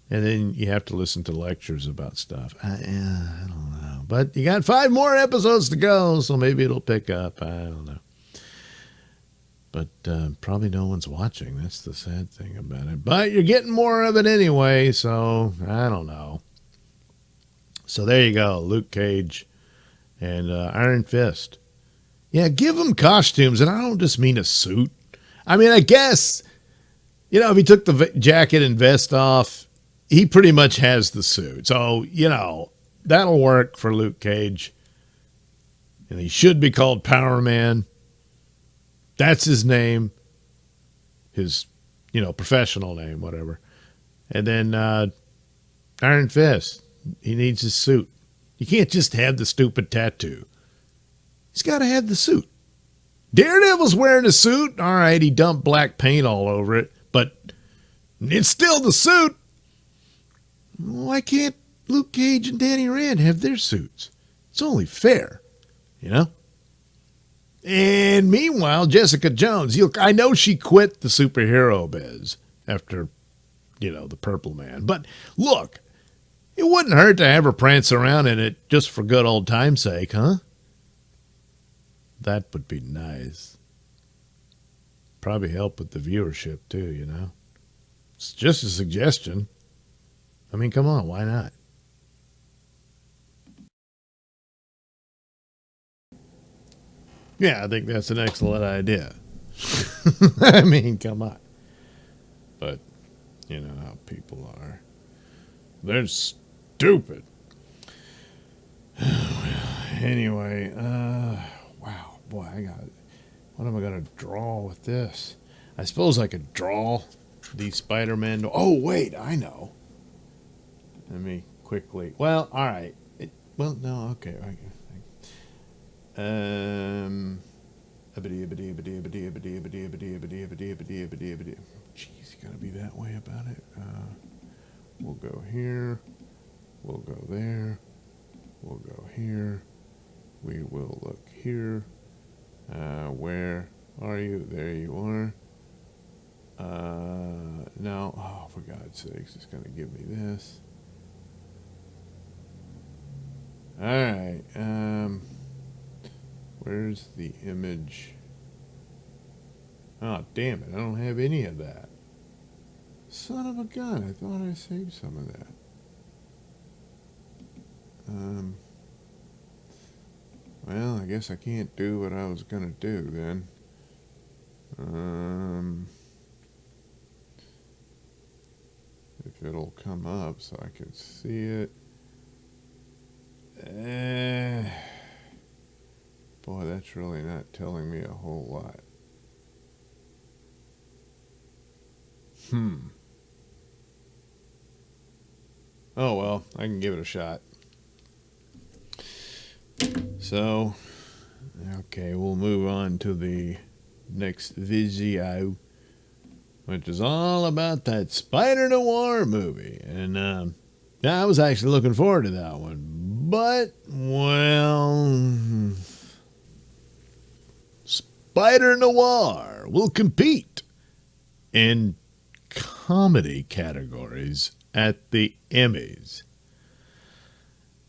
And then you have to listen to lectures about stuff. I don't know. But you got 5 more episodes to go, so maybe it'll pick up. I don't know. But probably no one's watching. That's the sad thing about it. But you're getting more of it anyway, so I don't know. So there you go. Luke Cage and Iron Fist. Yeah, give them costumes, and I don't just mean a suit. I mean, I guess, if he took the jacket and vest off, he pretty much has the suit. So, that'll work for Luke Cage. And he should be called Power Man. That's his name. His, professional name, whatever. And then Iron Fist. He needs his suit. You can't just have the stupid tattoo. He's got to have the suit. Daredevil's wearing a suit. All right, he dumped black paint all over it, but it's still the suit. Why can't Luke Cage and Danny Rand have their suits? It's only fair, you know? And meanwhile, Jessica Jones, I know she quit the superhero biz after, the Purple Man. But look, it wouldn't hurt to have her prance around in it just for good old time's sake, huh? That would be nice. Probably help with the viewership too, It's just a suggestion. I mean, come on, why not? Yeah, I think that's an excellent idea. I mean, come on. But, you know how people are. They're stupid. Anyway, wow, boy, what am I going to draw with this? I suppose I could draw the Spider-Man. Oh, wait, I know. Let me quickly. Well, all right. No, okay. Jeez, you gotta be that way about it. We'll go here. We'll go there. We'll go here. We will look here. Where are you? There you are. No. Oh, for God's sakes, it's gonna give me this. All right. Where's the image? Oh, damn it. I don't have any of that. Son of a gun. I thought I saved some of that. Well, I guess I can't do what I was going to do then. If it'll come up so I can see it. Boy, that's really not telling me a whole lot. Oh, well, I can give it a shot. So, okay, we'll move on to the next video, which is all about that Spider Noir movie. And I was actually looking forward to that one. But, well, Spider Noir will compete in comedy categories at the Emmys.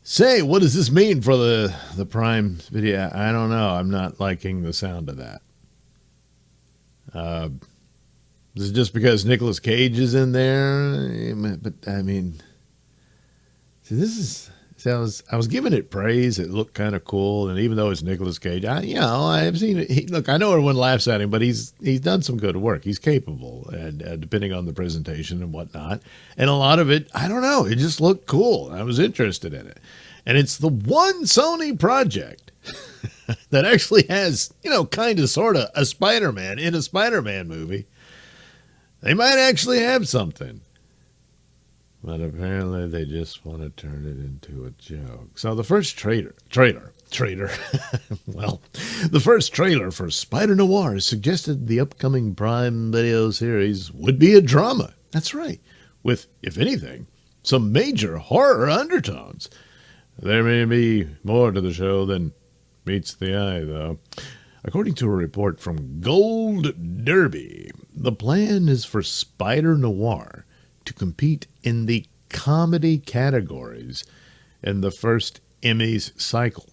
Say, what does this mean for the Prime Video? I don't know. I'm not liking the sound of that. Is it just because Nicolas Cage is in there? But I mean, see, this is. See, I was giving it praise. It looked kind of cool, and even though it's Nicolas Cage, I've seen it. Look, I know everyone laughs at him, but he's done some good work. He's capable, and depending on the presentation and whatnot, and a lot of it, I don't know, it just looked cool. I was interested in it, and it's the one Sony project that actually has, kind of, sort of a Spider-Man in a Spider-Man movie. They might actually have something. But apparently they just want to turn it into a joke. So the first trailer. Well, the first trailer for Spider Noir suggested the upcoming Prime Video series would be a drama. That's right. With, if anything, some major horror undertones. There may be more to the show than meets the eye, though. According to a report from Gold Derby, the plan is for Spider Noir to compete in the comedy categories in the first Emmys cycle.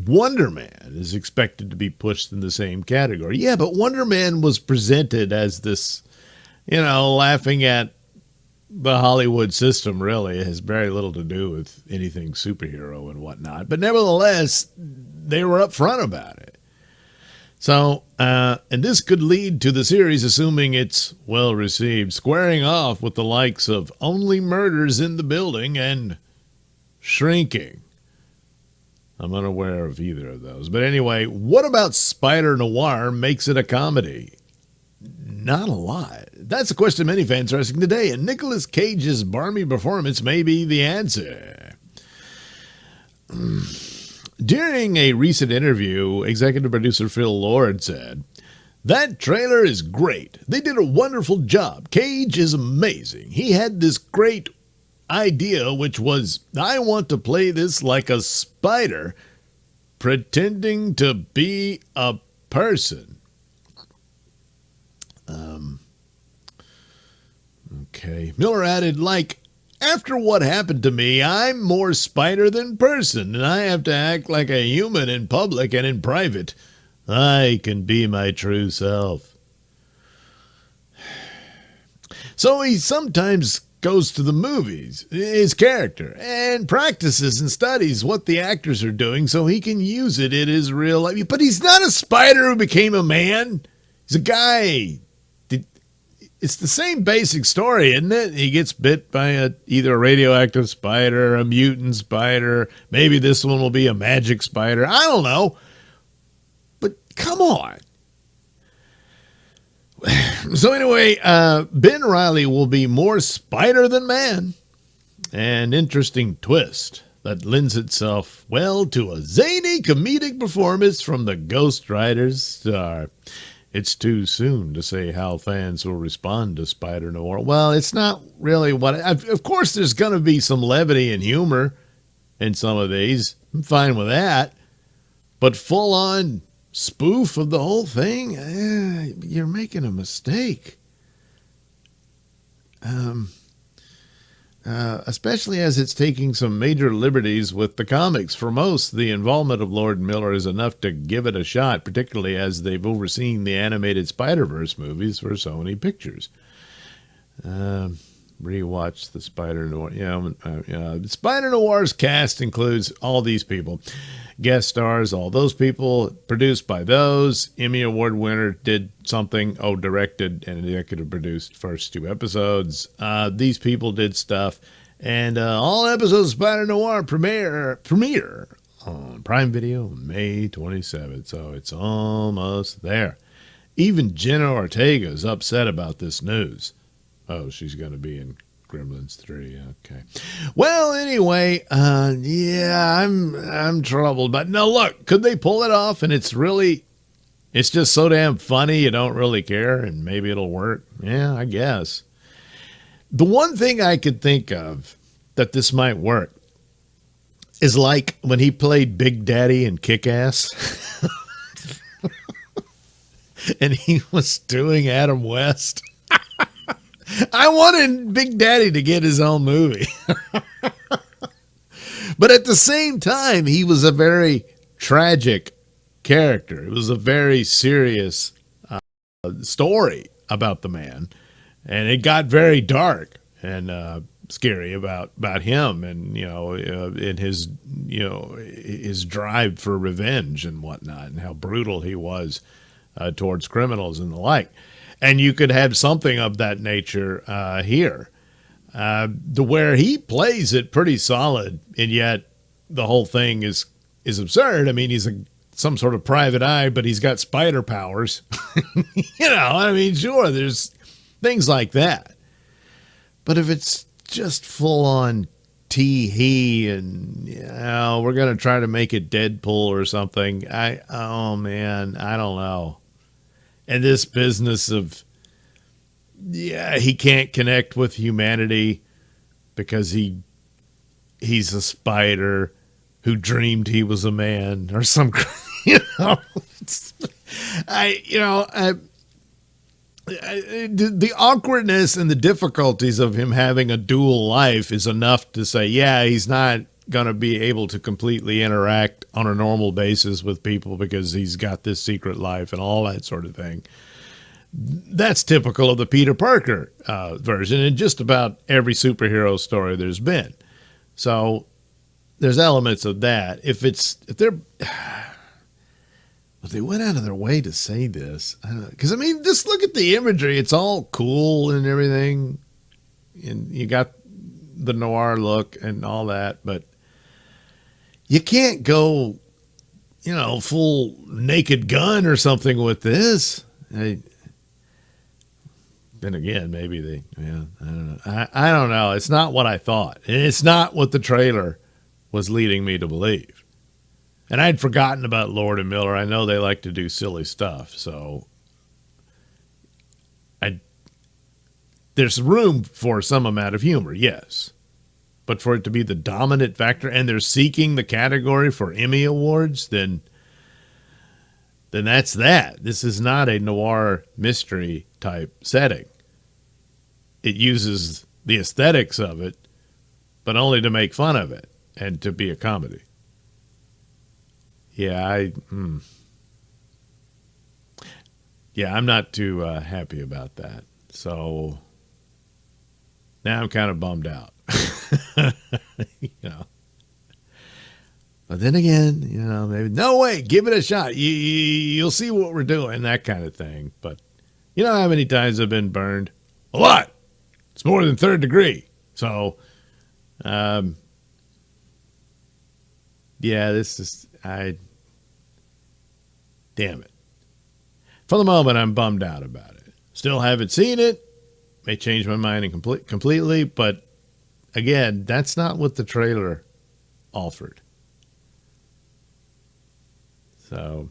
Wonder Man is expected to be pushed in the same category. Yeah, but Wonder Man was presented as this, laughing at the Hollywood system, really. It has very little to do with anything superhero and whatnot. But nevertheless, they were upfront about it. So, and this could lead to the series, assuming it's well received, squaring off with the likes of Only Murders in the Building and Shrinking. I'm unaware of either of those. But anyway, what about Spider Noir makes it a comedy? Not a lot. That's a question many fans are asking today, and Nicolas Cage's barmy performance may be the answer. During a recent interview, executive producer Phil Lord said, "That trailer is great. They did a wonderful job. Cage is amazing. He had this great idea, which was, I want to play this like a spider pretending to be a person. Okay. Miller added, like, after what happened to me, I'm more spider than person, and I have to act like a human in public and in private. I can be my true self. So he sometimes goes to the movies, his character, and practices and studies what the actors are doing so he can use it in his real life. But he's not a spider who became a man. He's a guy. It's the same basic story, isn't it? He gets bit by either a radioactive spider, a mutant spider. Maybe this one will be a magic spider. I don't know. But come on. So anyway, Ben Reilly will be more spider than man. An interesting twist that lends itself well to a zany comedic performance from the Ghost Rider's star. It's too soon to say how fans will respond to Spider Noir. Well, it's not really what... Of course, there's going to be some levity and humor in some of these. I'm fine with that. But full-on spoof of the whole thing, you're making a mistake. Especially as it's taking some major liberties with the comics. For most, the involvement of Lord Miller is enough to give it a shot, particularly as they've overseen the animated Spider-Verse movies for Sony Pictures. Rewatch the Spider Noir. Spider Noir's cast includes all these people. Guest stars, all those people, produced by those. Emmy Award winner did something, directed and executive produced first 2 episodes. These people did stuff. And all episodes of Spider Noir premiere on Prime Video May 27th. So it's almost there. Even Jenna Ortega is upset about this news. Oh, she's going to be in Gremlins 3. Okay. Well, anyway, I'm troubled. But no, look, could they pull it off? And it's just so damn funny you don't really care, and maybe it'll work. Yeah, I guess. The one thing I could think of that this might work is like when he played Big Daddy in Kick-Ass. And he was doing Adam West. I wanted Big Daddy to get his own movie. But at the same time, he was a very tragic character. It was a very serious story about the man. And it got very dark and scary about him and, in his, his drive for revenge and whatnot, and how brutal he was towards criminals and the like. And you could have something of that nature here, to where he plays it pretty solid, and yet the whole thing is absurd. I mean, he's some sort of private eye, but he's got spider powers. Sure, there's things like that. But if it's just full on tee-hee and, we're going to try to make it Deadpool or something, I don't know. And this business of, he can't connect with humanity because he's a spider who dreamed he was a man or some, the awkwardness and the difficulties of him having a dual life is enough to say, he's not going to be able to completely interact on a normal basis with people because he's got this secret life and all that sort of thing. That's typical of the Peter Parker version in just about every superhero story there's been. So there's elements of that. If they went out of their way to say this, because just look at the imagery. It's all cool and everything, and you got the noir look and all that, but you can't go, full Naked Gun or something with this. Then again, maybe I don't know. I don't know. It's not what I thought. It's not what the trailer was leading me to believe. And I'd forgotten about Lord and Miller. I know they like to do silly stuff, so there's room for some amount of humor, yes. but for it to be the dominant factor, and they're seeking the category for Emmy Awards, then that's that. This is not a noir mystery type setting. It uses the aesthetics of it, but only to make fun of it and to be a comedy. Yeah, I'm not too happy about that. So now I'm kind of bummed out. you know. But then again, maybe no way, give it a shot. You'll see what we're doing, that kind of thing. But you know how many times I've been burned? A lot. It's more than third degree. So, yeah, this is damn it. For the moment, I'm bummed out about it. Still haven't seen it. May change my mind completely, but again, that's not what the trailer offered. So,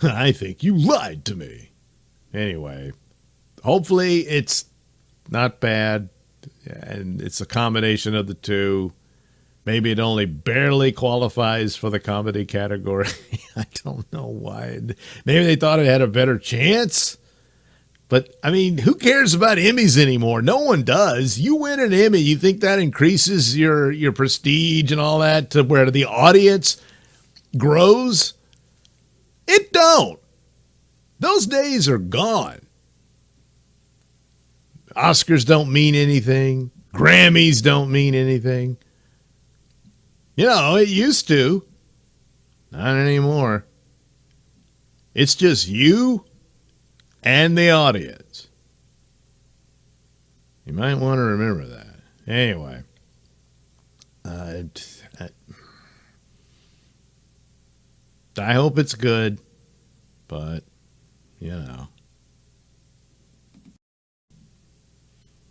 I think you lied to me. Anyway, hopefully it's not bad, and it's a combination of the two. Maybe it only barely qualifies for the comedy category. I don't know why. Maybe they thought it had a better chance. But, I mean, who cares about Emmys anymore? No one does. You win an Emmy, you think that increases your prestige and all that to where the audience grows? It don't. Those days are gone. Oscars don't mean anything. Grammys don't mean anything. It used to. Not anymore. It's just you and the audience. You might want to remember that. Anyway. I hope it's good, but,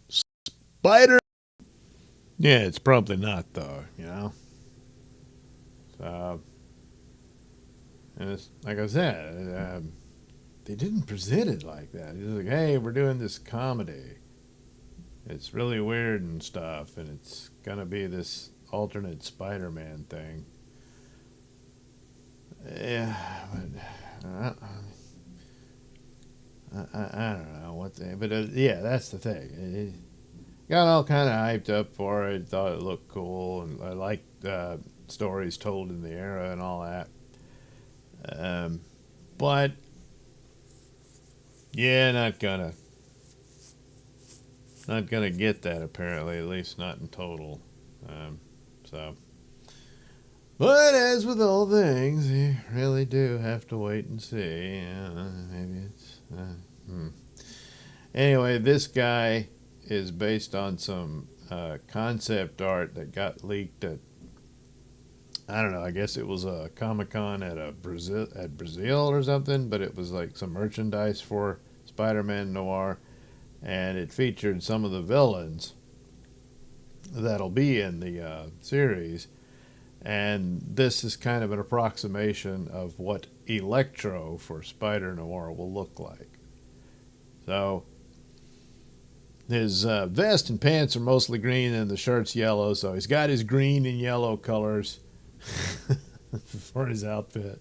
Spider? Yeah, it's probably not, though, So, and it's, like I said, they didn't present it like that. It's like, hey, we're doing this comedy. It's really weird and stuff, and it's going to be this alternate Spider-Man thing. Yeah, but I don't know what but yeah, that's the thing. It got all kind of hyped up for it. Thought it looked cool, and I liked stories told in the era and all that. But yeah, not gonna get that apparently. At least not in total. So. But as with all things, you really do have to wait and see. Maybe it's... Anyway, this guy is based on some concept art that got leaked at, I don't know, I guess it was a Comic-Con at Brazil or something, but it was like some merchandise for Spider-Man Noir, and it featured some of the villains that'll be in the series. And this is kind of an approximation of what Electro for Spider Noir will look like. So his vest and pants are mostly green and the shirt's yellow. So he's got his green and yellow colors for his outfit.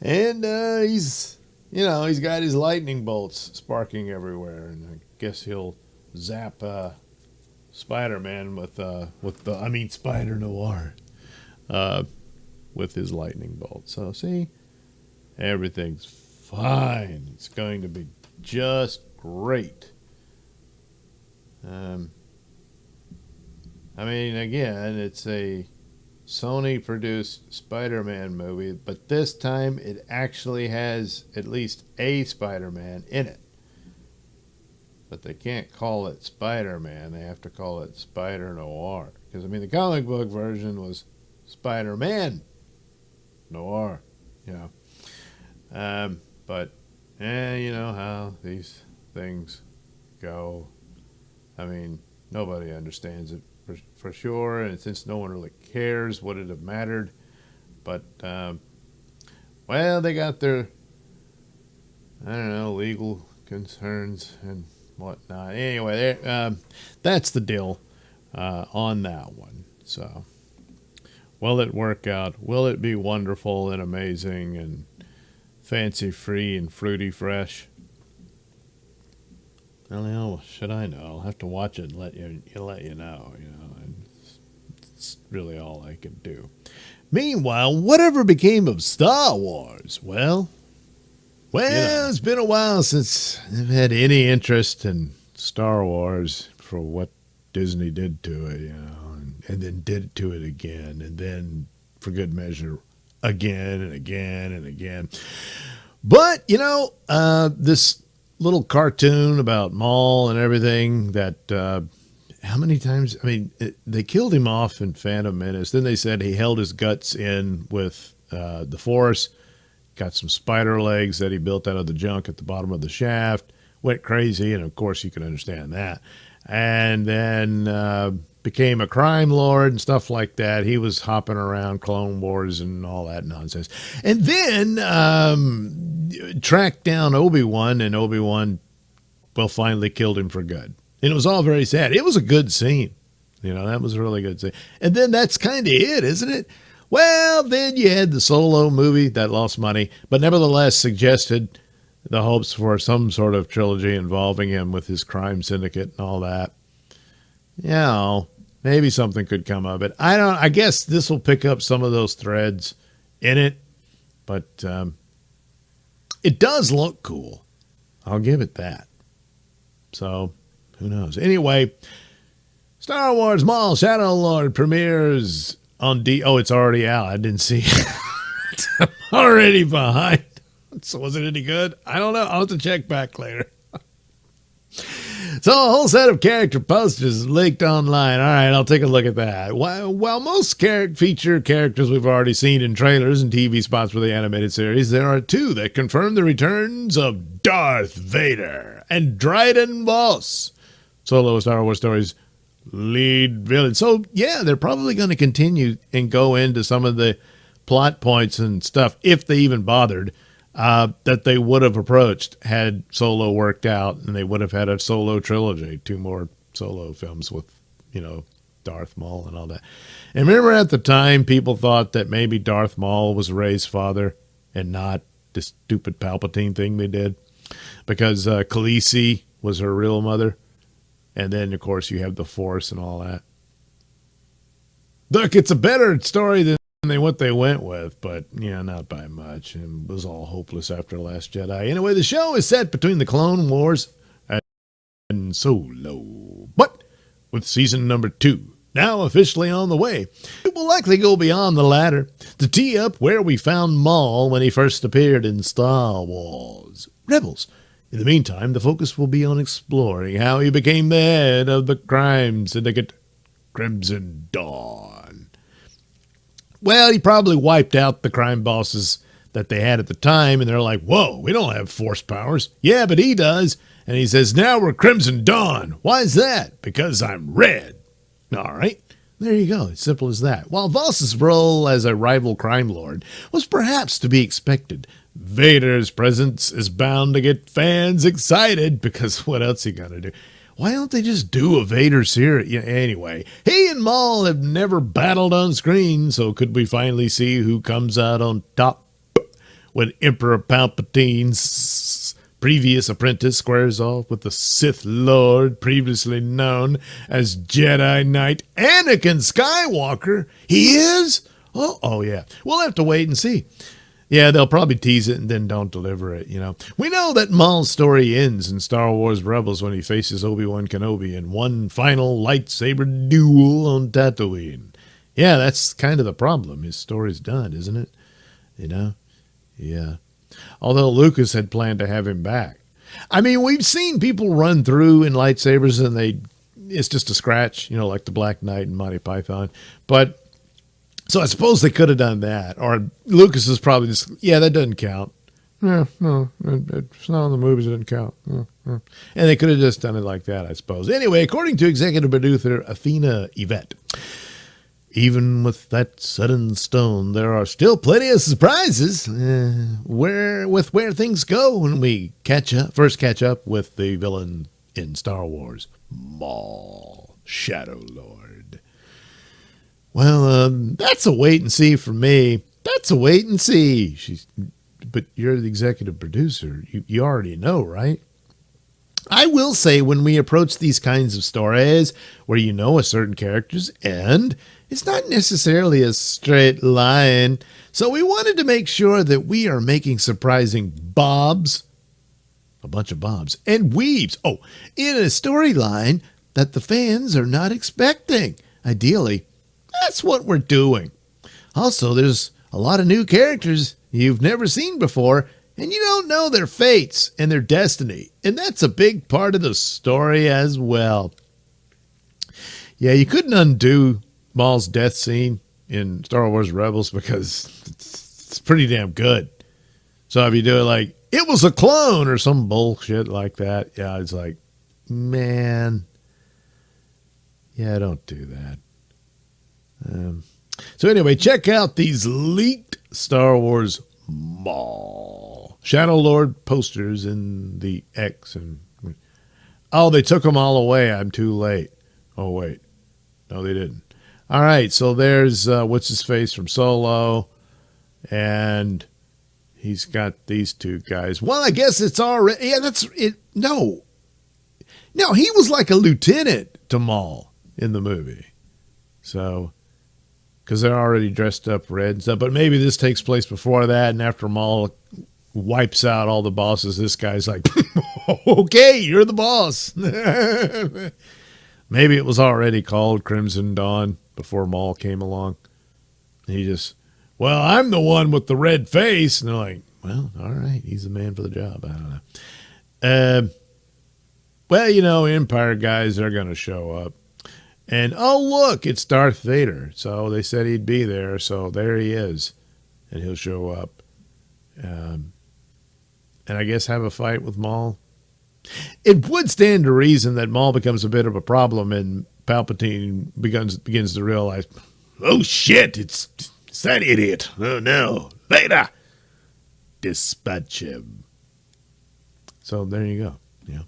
And he's got his lightning bolts sparking everywhere. And I guess he'll zap Spider-Man with Spider Noir. With his lightning bolt. So see, everything's fine. It's going to be just great. Again, it's a Sony produced Spider-Man movie, but this time it actually has at least a Spider-Man in it. But they can't call it Spider-Man. They have to call it Spider Noir. Because the comic book version was Spider-Man Noir, but you know how these things go. Nobody understands it for sure, and since no one really cares, would it have mattered? But they got their legal concerns and whatnot. Anyway, that's the deal on that one. So, will it work out? Will it be wonderful and amazing and fancy free and fruity fresh? Well, you know, should I know? I'll have to watch it and let you know. And it's really all I can do. Meanwhile, whatever became of Star Wars? Well, it's been a while since I've had any interest in Star Wars for what Disney did to it, and then did it to it again, and then, for good measure, again and again and again. But, this little cartoon about Maul and everything that, how many times, they killed him off in Phantom Menace. Then they said he held his guts in with the Force, got some spider legs that he built out of the junk at the bottom of the shaft, went crazy, and of course you can understand that. And then became a crime lord and stuff like that. He was hopping around Clone Wars and all that nonsense. And then tracked down Obi-Wan, and Obi-Wan, finally killed him for good. And it was all very sad. It was a good scene. That was a really good scene. And then that's kind of it, isn't it? Well, then you had the Solo movie that lost money, but nevertheless suggested the hopes for some sort of trilogy involving him with his crime syndicate and all that. Maybe something could come of it. I guess this will pick up some of those threads in it, but it does look cool. I'll give it that. So, who knows? Anyway, Star Wars Maul Shadow Lord premieres on it's already out. I didn't see it. I'm already behind. So was it any good? I don't know. I'll have to check back later. So a whole set of character posters leaked online. All right, I'll take a look at that. While most feature characters we've already seen in trailers and TV spots for the animated series, there are two that confirm the returns of Darth Vader and Dryden Voss, Solo Star Wars Stories lead villain. So, yeah, they're probably going to continue and go into some of the plot points and stuff, if they even bothered, that they would have approached had Solo worked out, and they would have had a Solo trilogy, 2 more Solo films with, Darth Maul and all that. And remember at the time, people thought that maybe Darth Maul was Rey's father and not this stupid Palpatine thing they did, because Khaleesi was her real mother. And then, of course, you have the Force and all that. Look, it's a better story than what they went with, but, not by much. It was all hopeless after Last Jedi. Anyway, the show is set between the Clone Wars and Solo, but with season number 2 now officially on the way. It will likely go beyond the latter to tee up where we found Maul when he first appeared in Star Wars Rebels. In the meantime, the focus will be on exploring how he became the head of the crime syndicate Crimson Dawn. Well, he probably wiped out the crime bosses that they had at the time, and they're like, whoa, we don't have force powers. Yeah, but he does. And he says, now we're Crimson Dawn. Why is that? Because I'm red. All right. There you go. It's simple as that. While Voss's role as a rival crime lord was perhaps to be expected, Vader's presence is bound to get fans excited, because what else he got to do? Why don't they just do a Vader series? Anyway, he and Maul have never battled on screen, so could we finally see who comes out on top when Emperor Palpatine's previous apprentice squares off with the Sith Lord previously known as Jedi Knight Anakin Skywalker? He is? Oh yeah. We'll have to wait and see. Yeah, they'll probably tease it and then don't deliver it, We know that Maul's story ends in Star Wars Rebels when he faces Obi-Wan Kenobi in one final lightsaber duel on Tatooine. Yeah, that's kind of the problem. His story's done, isn't it? Yeah. Although Lucas had planned to have him back. We've seen people run through in lightsabers and it's just a scratch, like the Black Knight and Monty Python. But so I suppose they could have done that. Or Lucas is probably just, that doesn't count. No, it's not in the movies, it doesn't count. And they could have just done it like that, I suppose. Anyway, according to executive producer Athena Yvette, even with that set in stone, there are still plenty of surprises where things go when we first catch up with the villain in Star Wars, Maul. Shadow Lord. Well, that's a wait and see for me. That's a wait and see. But you're the executive producer. You already know, right? I will say when we approach these kinds of stories where you know a certain character's end, it's not necessarily a straight line. So we wanted to make sure that we are making surprising bobs, a bunch of bobs, and weaves. Oh, in a storyline that the fans are not expecting. Ideally, that's what we're doing. Also, there's a lot of new characters you've never seen before, and you don't know their fates and their destiny. And that's a big part of the story as well. Yeah, you couldn't undo Maul's death scene in Star Wars Rebels because it's pretty damn good. So if you do it like, it was a clone or some bullshit like that, yeah, it's like, man, yeah, don't do that. So anyway, check out these leaked Star Wars Maul Shadow Lord posters in the X. And oh, they took them all away. I'm too late. Oh, wait. No, they didn't. All right, so there's what's his face from Solo, and he's got these two guys. Well, I guess it's already, yeah, that's it. No, he was like a lieutenant to Maul in the movie. So, because they're already dressed up red and stuff, but maybe this takes place before that, and after Maul wipes out all the bosses, this guy's like, okay, you're the boss. Maybe it was already called Crimson Dawn before Maul came along. He just, well, I'm the one with the red face. And they're like, well, all right, he's the man for the job. I don't know. Well, you know, Empire guys are going to show up. And, oh, look, it's Darth Vader. So they said he'd be there. So there he is. And he'll show up. And I guess have a fight with Maul. It would stand to reason that Maul becomes a bit of a problem and Palpatine begins to realize, oh, shit, it's that idiot. Oh, no. Vader! Dispatch him. So there you go. Yeah.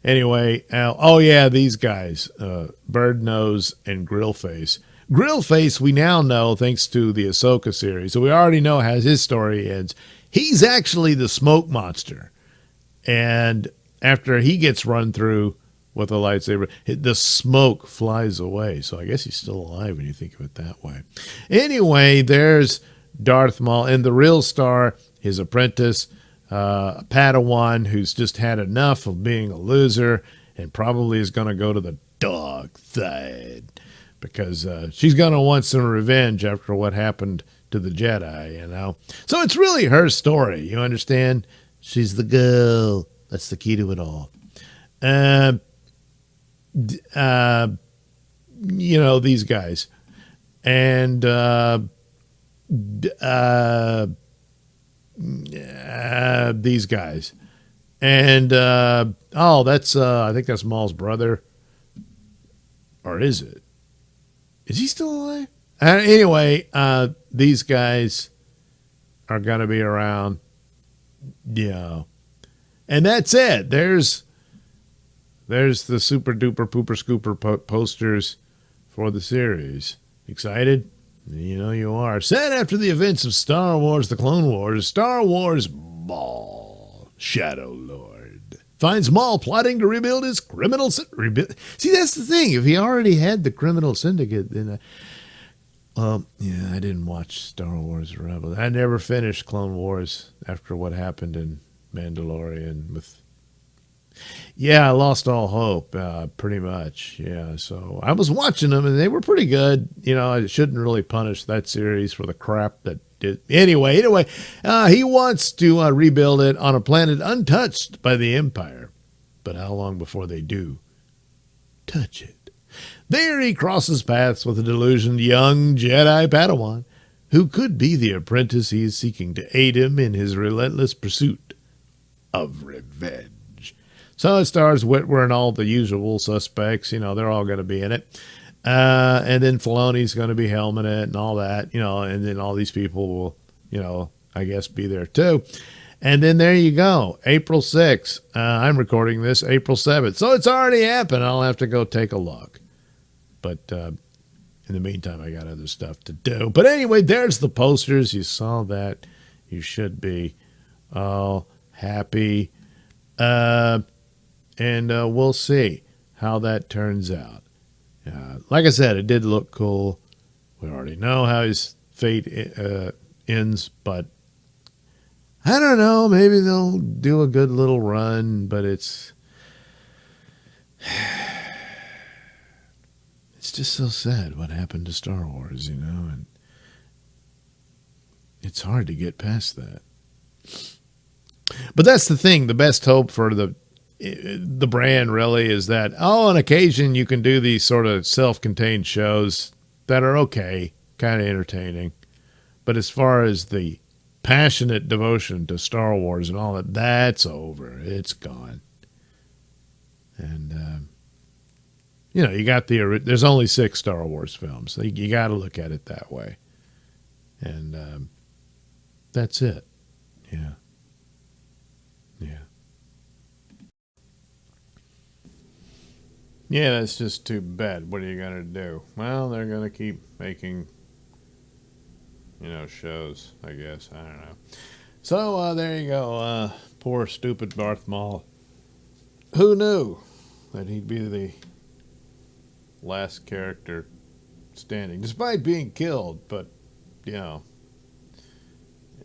Anyway, oh, yeah, these guys, Bird Nose and Grill Face. Grill Face, we now know, thanks to the Ahsoka series, so we already know how his story ends. He's actually the smoke monster. And after he gets run through with a lightsaber, the smoke flies away. So I guess he's still alive when you think of it that way. Anyway, there's Darth Maul. And the real star, his apprentice, Padawan, who's just had enough of being a loser and probably is going to go to the dark side because she's going to want some revenge after what happened to the Jedi, you know. So it's really her story, you understand? She's the girl. That's the key to it all. You know, these guys. And these guys. And, oh, that's, I think that's Maul's brother. Or is it? Is he still alive? Anyway, these guys are going to be around. Yeah. And that's it. There's the super duper pooper scooper posters for the series. Excited? You know you are. Set after the events of Star Wars The Clone Wars, Star Wars Maul, Shadow Lord, finds Maul plotting to rebuild his criminal syndicate. See, that's the thing. If he already had the criminal syndicate, then... yeah, I didn't watch Star Wars Rebels. I never finished Clone Wars after what happened in Mandalorian yeah, I lost all hope, pretty much. Yeah, so I was watching them and they were pretty good. You know, I shouldn't really punish that series for the crap that did. Anyway, he wants to rebuild it on a planet untouched by the Empire. But how long before they do touch it? There he crosses paths with a delusioned young Jedi Padawan who could be the apprentice he is seeking to aid him in his relentless pursuit of revenge. So it stars Whitwer and all the usual suspects. You know, they're all going to be in it. And then Filoni's going to be helming it and all that, you know, and then all these people will, you know, I guess be there too. And then there you go, April 6th. I'm recording this April 7th. So it's already happened. I'll have to go take a look. But in the meantime, I got other stuff to do. But anyway, there's the posters. You saw that. You should be all happy. And we'll see how that turns out. Like I said, it did look cool. We already know how his fate ends, but I don't know. Maybe they'll do a good little run, but it's just so sad what happened to Star Wars, and it's hard to get past that. But that's the thing. The best hope for the brand really is that, on occasion you can do these sort of self-contained shows that are okay, kind of entertaining. But as far as the passionate devotion to Star Wars and all that, that's over. It's gone. And, you got there's only 6 Star Wars films. So you got to look at it that way. And that's it. Yeah. Yeah. Yeah, that's just too bad. What are you going to do? Well, they're going to keep making, shows, I guess. I don't know. So, there you go. Poor, stupid Darth Maul. Who knew that he'd be the last character standing, despite being killed, but,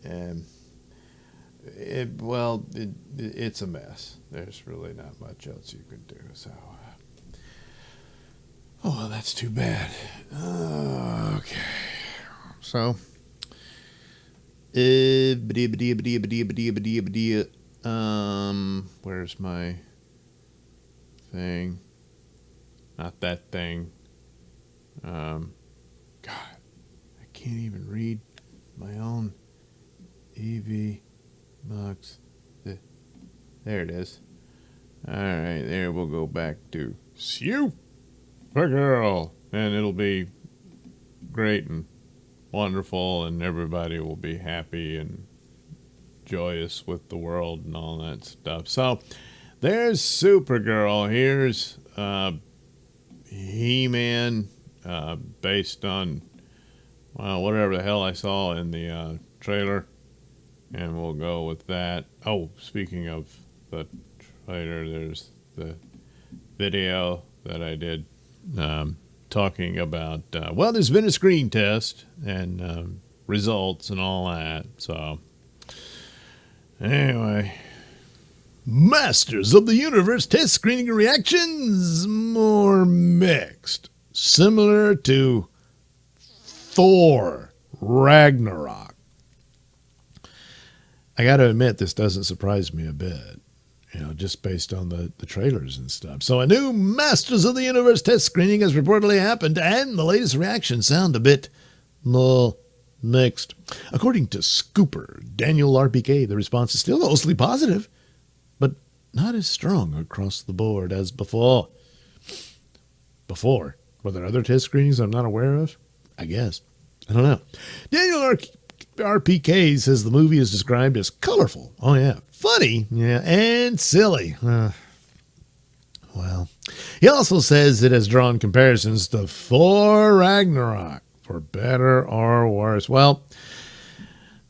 and it's a mess. There's really not much else you could do, so... well, that's too bad. Okay. So, where's my thing? Not that thing. God, I can't even read my own EV Mugs. There it is. All right, there we'll go back to Supergirl, and it'll be great and wonderful, and everybody will be happy and joyous with the world and all that stuff. So there's Supergirl. Here's He-Man, based on whatever the hell I saw in the trailer, and we'll go with that. Oh, speaking of the trailer, there's the video that I did talking about, there's been a screen test and results and all that. So, anyway, Masters of the Universe test screening reactions, more mixed. Similar to Thor Ragnarok. I got to admit, this doesn't surprise me a bit. Just based on the trailers and stuff. So a new Masters of the Universe test screening has reportedly happened, and the latest reactions sound a bit mixed. According to Scooper Daniel RPK, the response is still mostly positive, but not as strong across the board as before. Before? Were there other test screenings I'm not aware of? I guess. I don't know. Daniel RPK says the movie is described as colorful. Oh, yeah. Funny, and silly. Well, he also says it has drawn comparisons to Thor Ragnarok, for better or worse. Well,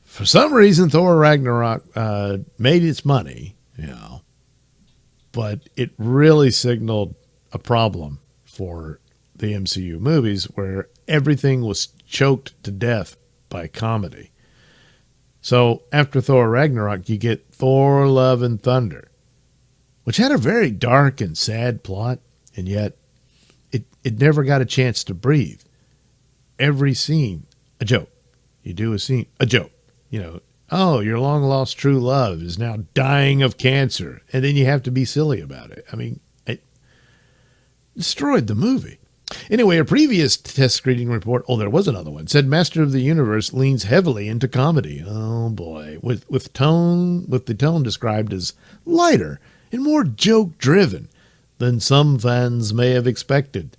for some reason, Thor Ragnarok made its money, but it really signaled a problem for the MCU movies where everything was choked to death by comedy. So after Thor Ragnarok, you get Thor Love and Thunder, which had a very dark and sad plot, and yet it never got a chance to breathe. Every scene, a joke. You do a scene, a joke. Your long-lost true love is now dying of cancer, and then you have to be silly about it. I mean, it destroyed the movie. Anyway, a previous test screening report, there was another one, said Master of the Universe leans heavily into comedy. Oh boy, with the tone described as lighter and more joke-driven than some fans may have expected.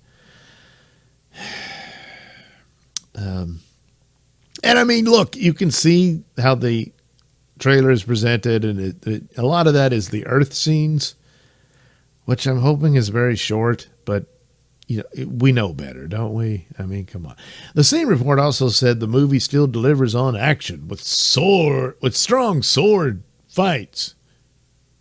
And I mean, look, you can see how the trailer is presented, and a lot of that is the Earth scenes, which I'm hoping is very short, but we know better, don't we? I mean, come on. The same report also said the movie still delivers on action with strong sword fights.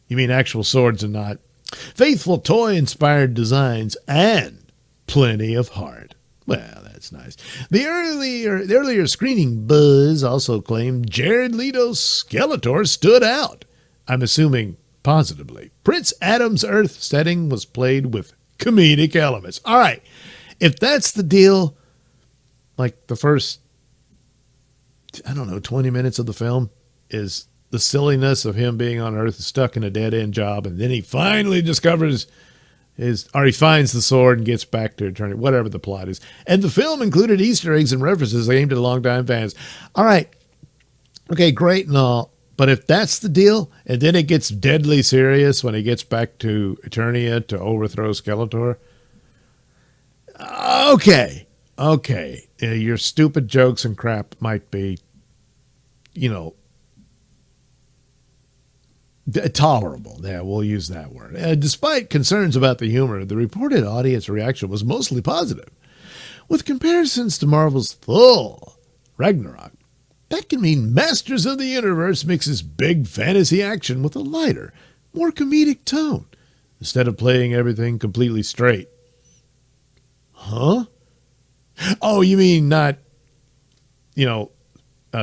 You mean actual swords and not faithful toy-inspired designs and plenty of heart. Well, that's nice. The earlier screening buzz also claimed Jared Leto's Skeletor stood out. I'm assuming positively. Prince Adam's Earth setting was played with comedic elements. All right, if that's the deal, like the first, 20 minutes of the film is the silliness of him being on Earth, stuck in a dead-end job, and then he finally discovers he finds the sword and gets back to eternity, whatever the plot is. And the film included Easter eggs and references aimed at longtime fans. All right, okay, great and all, but if that's the deal, and then it gets deadly serious when he gets back to Eternia to overthrow Skeletor, okay, your stupid jokes and crap might be, tolerable. Yeah, we'll use that word. Despite concerns about the humor, the reported audience reaction was mostly positive. With comparisons to Marvel's Thor, Ragnarok, that can mean Masters of the Universe mixes big fantasy action with a lighter, more comedic tone, instead of playing everything completely straight. Huh? Oh, you mean not,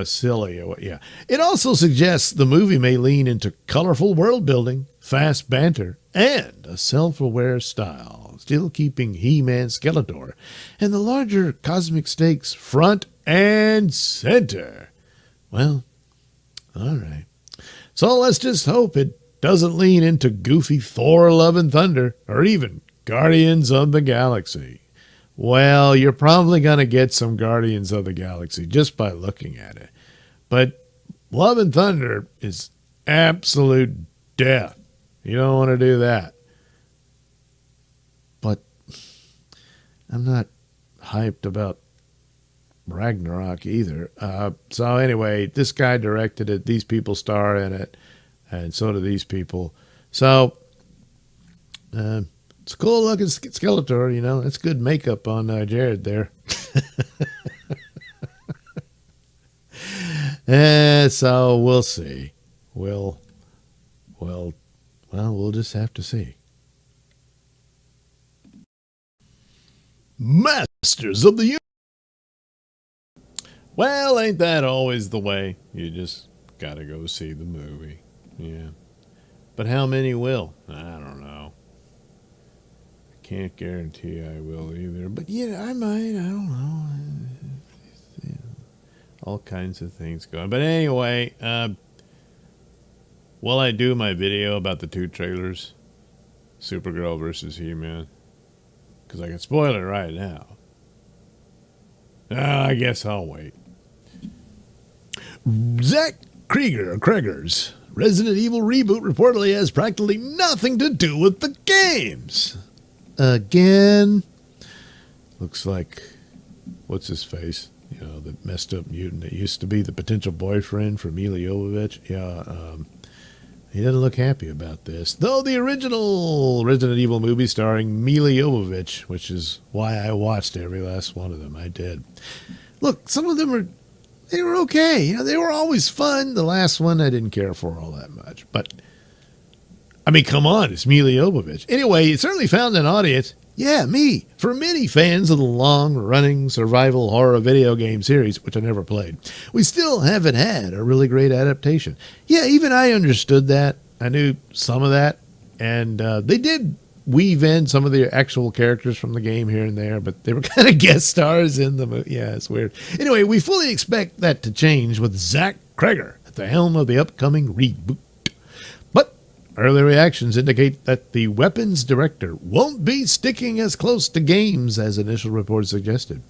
silly. Yeah. It also suggests the movie may lean into colorful world building, fast banter, and a self-aware style, still keeping He-Man Skeletor and the larger cosmic stakes front and center. Well, all right. So let's just hope it doesn't lean into goofy Thor Love and Thunder or even Guardians of the Galaxy. Well, you're probably going to get some Guardians of the Galaxy just by looking at it. But Love and Thunder is absolute death. You don't want to do that. But I'm not hyped about Ragnarok either. So anyway, this guy directed it. These people star in it. And so do these people. So it's a cool looking Skeletor, It's good makeup on Jared there. So we'll see. We'll just have to see. Masters of the Universe. Well, ain't that always the way? You just gotta go see the movie. Yeah. But how many will? I don't know. Can't guarantee I will either. But yeah, I might. I don't know. All kinds of things going. But anyway, will I do my video about the two trailers? Supergirl versus He-Man? Because I can spoil it right now. I guess I'll wait. Zach Krieger's Resident Evil reboot reportedly has practically nothing to do with the games. Again. Looks like, what's his face? The messed up mutant that used to be the potential boyfriend for Mila Jovovich. Yeah, he doesn't look happy about this. Though the original Resident Evil movie starring Mila Jovovich, which is why I watched every last one of them, I did. Look, some of them they were okay. They were always fun. The last one I didn't care for all that much. But, I mean, come on, it's Mila Jovovich. Anyway, it certainly found an audience. Yeah, me. For many fans of the long-running survival horror video game series, which I never played, we still haven't had a really great adaptation. Yeah, even I understood that. I knew some of that. And they did weave in some of the actual characters from the game here and there, but they were kind of guest stars in the movie. Yeah, it's weird. Anyway, we fully expect that to change with Zach Krieger at the helm of the upcoming reboot. Early reactions indicate that the weapons director won't be sticking as close to games as initial reports suggested.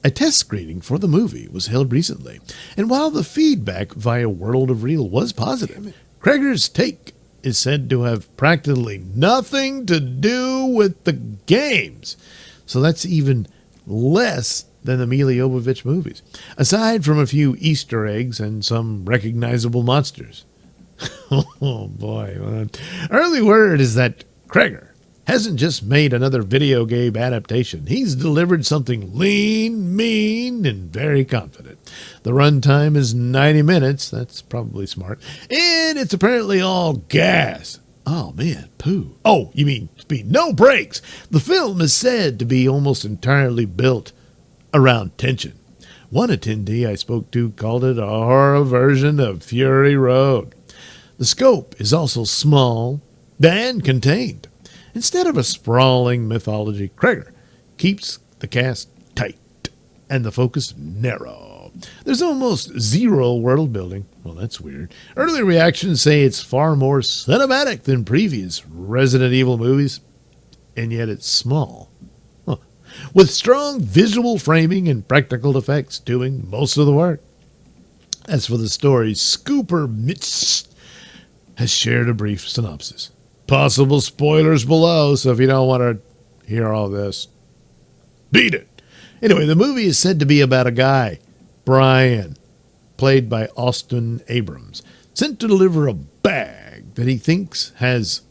A test screening for the movie was held recently, and while the feedback via World of Real was positive, Krieger's take is said to have practically nothing to do with the games. So that's even less than the Mila Jovovich movies, aside from a few Easter eggs and some recognizable monsters. Oh boy. Early word is that Krieger hasn't just made another video game adaptation. He's delivered something lean, mean, and very confident. The runtime is 90 minutes. That's probably smart. And it's apparently all gas. Oh, man, poo. Oh, you mean speed. No brakes. The film is said to be almost entirely built around tension. One attendee I spoke to called it a horror version of Fury Road. The scope is also small and contained. Instead of a sprawling mythology, Kreger keeps the cast tight and the focus narrow. There's almost zero world building. Well, that's weird. Early reactions say it's far more cinematic than previous Resident Evil movies, and yet it's small. Huh. With strong visual framing and practical effects doing most of the work. As for the story, Scooper Mitch has shared a brief synopsis. Possible spoilers below, so if you don't want to hear all this, beat it. Anyway, the movie is said to be about a guy, Brian, played by Austin Abrams, sent to deliver a bag that he thinks has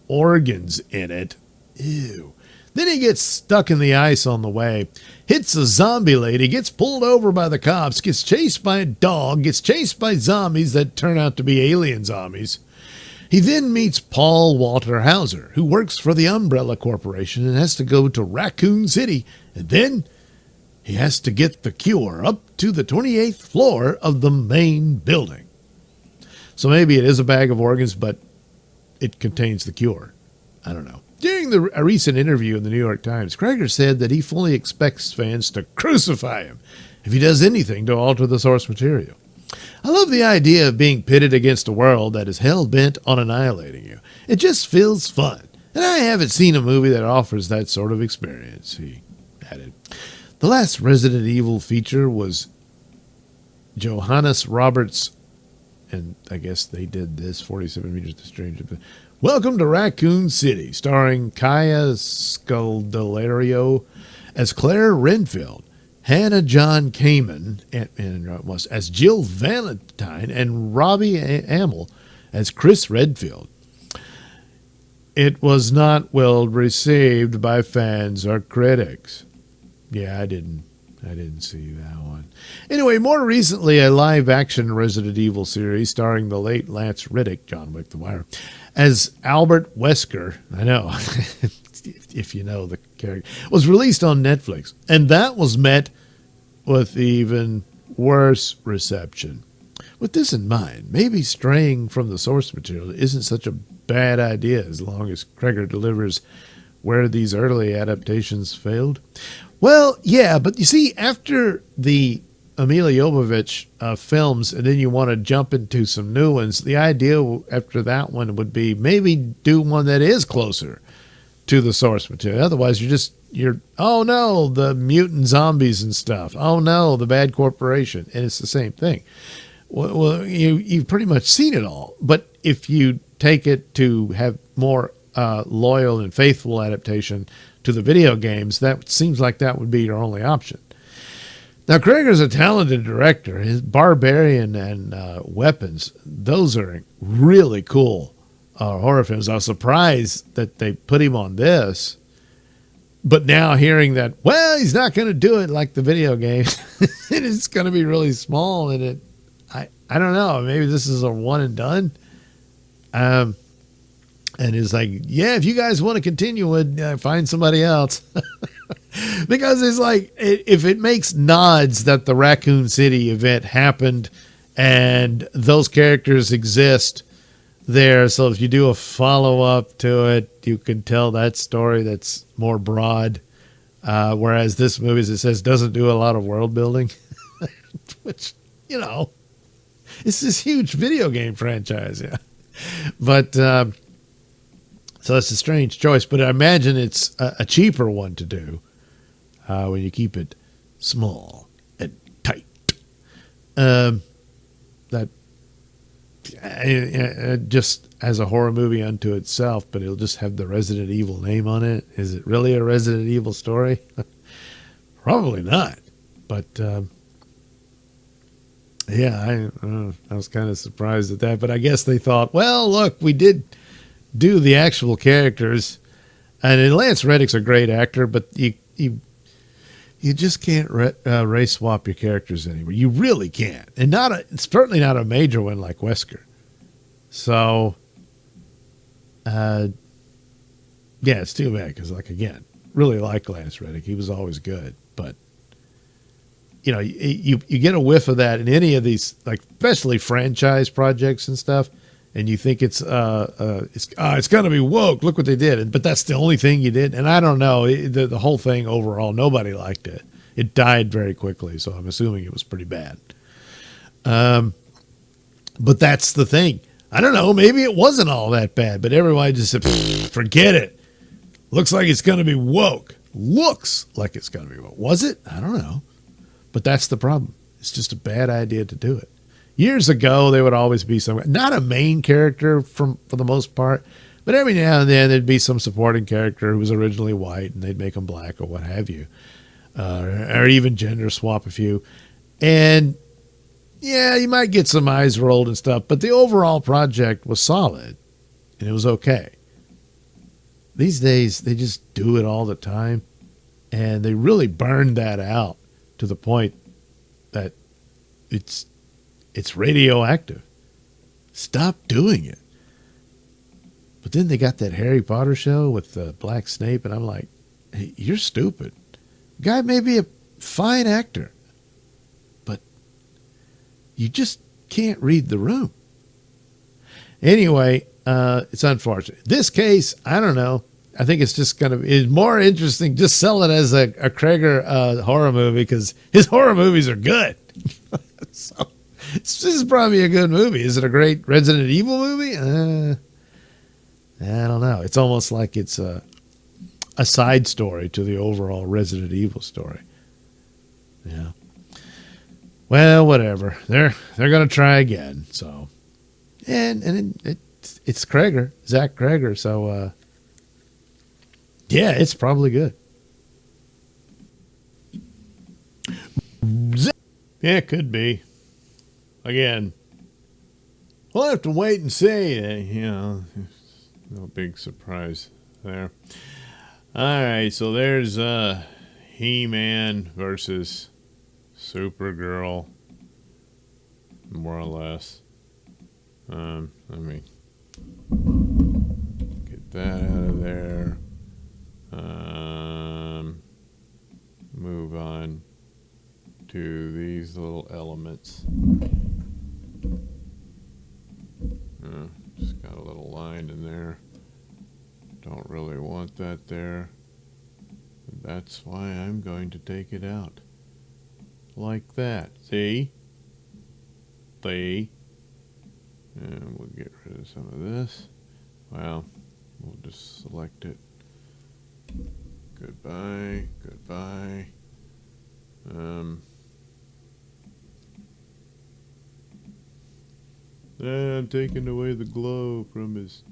organs in it. Ew. Then he gets stuck in the ice on the way, hits a zombie lady, gets pulled over by the cops, gets chased by a dog, gets chased by zombies that turn out to be alien zombies. He then meets Paul Walter Hauser, who works for the Umbrella Corporation and has to go to Raccoon City, and then he has to get the cure up to the 28th floor of the main building. So maybe it is a bag of organs, but it contains the cure. I don't know. During a recent interview in the New York Times, Kreger said that he fully expects fans to crucify him if he does anything to alter the source material. I love the idea of being pitted against a world that is hell-bent on annihilating you. It just feels fun, and I haven't seen a movie that offers that sort of experience, he added. The last Resident Evil feature was Johannes Roberts, and I guess they did this, 47 Meters to Stranger. Welcome to Raccoon City, starring Kaya Scodelario as Claire Renfield, Hannah John Kamen as Jill Valentine, and Robbie Amell as Chris Redfield. It was not well received by fans or critics. Yeah, I didn't see that one. Anyway, more recently, a live-action Resident Evil series starring the late Lance Reddick, John Wick the Wire, as Albert Wesker. I know, if you know the character, was released on Netflix, and that was met with even worse reception. With this in mind, maybe straying from the source material isn't such a bad idea as long as Kreger delivers where these early adaptations failed. Well, yeah, but you see, after the Milla Jovovich films, and then you want to jump into some new ones, the idea after that one would be maybe do one that is closer to the source material. Otherwise, you're oh no, the mutant zombies and stuff. Oh no, the bad corporation, and it's the same thing. Well, you've pretty much seen it all. But if you take it to have more loyal and faithful adaptation to the video games, that seems like that would be your only option. Now, Kreger's a talented director. His Barbarian and Weapons, those are really cool horror films. I was surprised that they put him on this. But now hearing that, well, he's not going to do it like the video game. It's going to be really small. And I don't know. Maybe this is a one and done. And it's like, yeah, if you guys want to continue it, find somebody else. Because it's like, if it makes nods that the Raccoon City event happened and those characters exist there, so if you do a follow-up to it, you can tell that story that's more broad. Whereas this movie, as it says, doesn't do a lot of world building. Which, it's this huge video game franchise, yeah. But, so it's a strange choice, but I imagine it's a cheaper one to do when you keep it small and tight. That just as a horror movie unto itself, but it'll just have the Resident Evil name on it. Is it really a Resident Evil story? Probably not. But yeah, I was kind of surprised at that. But I guess they thought, well, look, we did do the actual characters, And Lance Reddick's a great actor, but you just can't race swap your characters anymore. You really can't, and certainly not a major one like Wesker. So, yeah, it's too bad because, like, again, really like Lance Reddick. He was always good, but you know, you get a whiff of that in any of these, like, especially franchise projects and stuff, and you think it's gonna be woke. Look what they did, but that's the only thing you did. And I don't know, the whole thing overall, nobody liked it. It died very quickly, so I'm assuming it was pretty bad. But that's the thing. I don't know. Maybe it wasn't all that bad, but everybody just said, forget it. Looks like it's gonna be woke. Looks like it's gonna be woke. Was it? I don't know. But that's the problem. It's just a bad idea to do it. Years ago, there would always be not a main character for the most part, but every now and then there'd be some supporting character who was originally white and they'd make him black or what have you, or even gender swap a few. And yeah, you might get some eyes rolled and stuff, but the overall project was solid and it was okay. These days, they just do it all the time, and they really burned that out to the point that it's radioactive. Stop doing it. But then they got that Harry Potter show with the Black Snape, and I'm like, hey, you're stupid. The guy may be a fine actor, but you just can't read the room. Anyway, it's unfortunate. This case, I don't know. I think it's just it's more interesting. Just sell it as a Krager horror movie because his horror movies are good. So this is probably a good movie. Is it a great Resident Evil movie? I don't know. It's almost like it's a side story to the overall Resident Evil story. Yeah. Well, whatever. They're gonna try again. So, and it's Krager, Zach Krager. So. Yeah, it's probably good. Yeah, it could be. Again, we'll have to wait and see. No big surprise there. All right, so there's He-Man versus Supergirl, more or less. Let me get that out of there. Move on to these little elements. Just got a little line in there. Don't really want that there. That's why I'm going to take it out. Like that. See? And we'll get rid of some of this. Well, we'll just select it. Goodbye. I'm taking away the glow from his,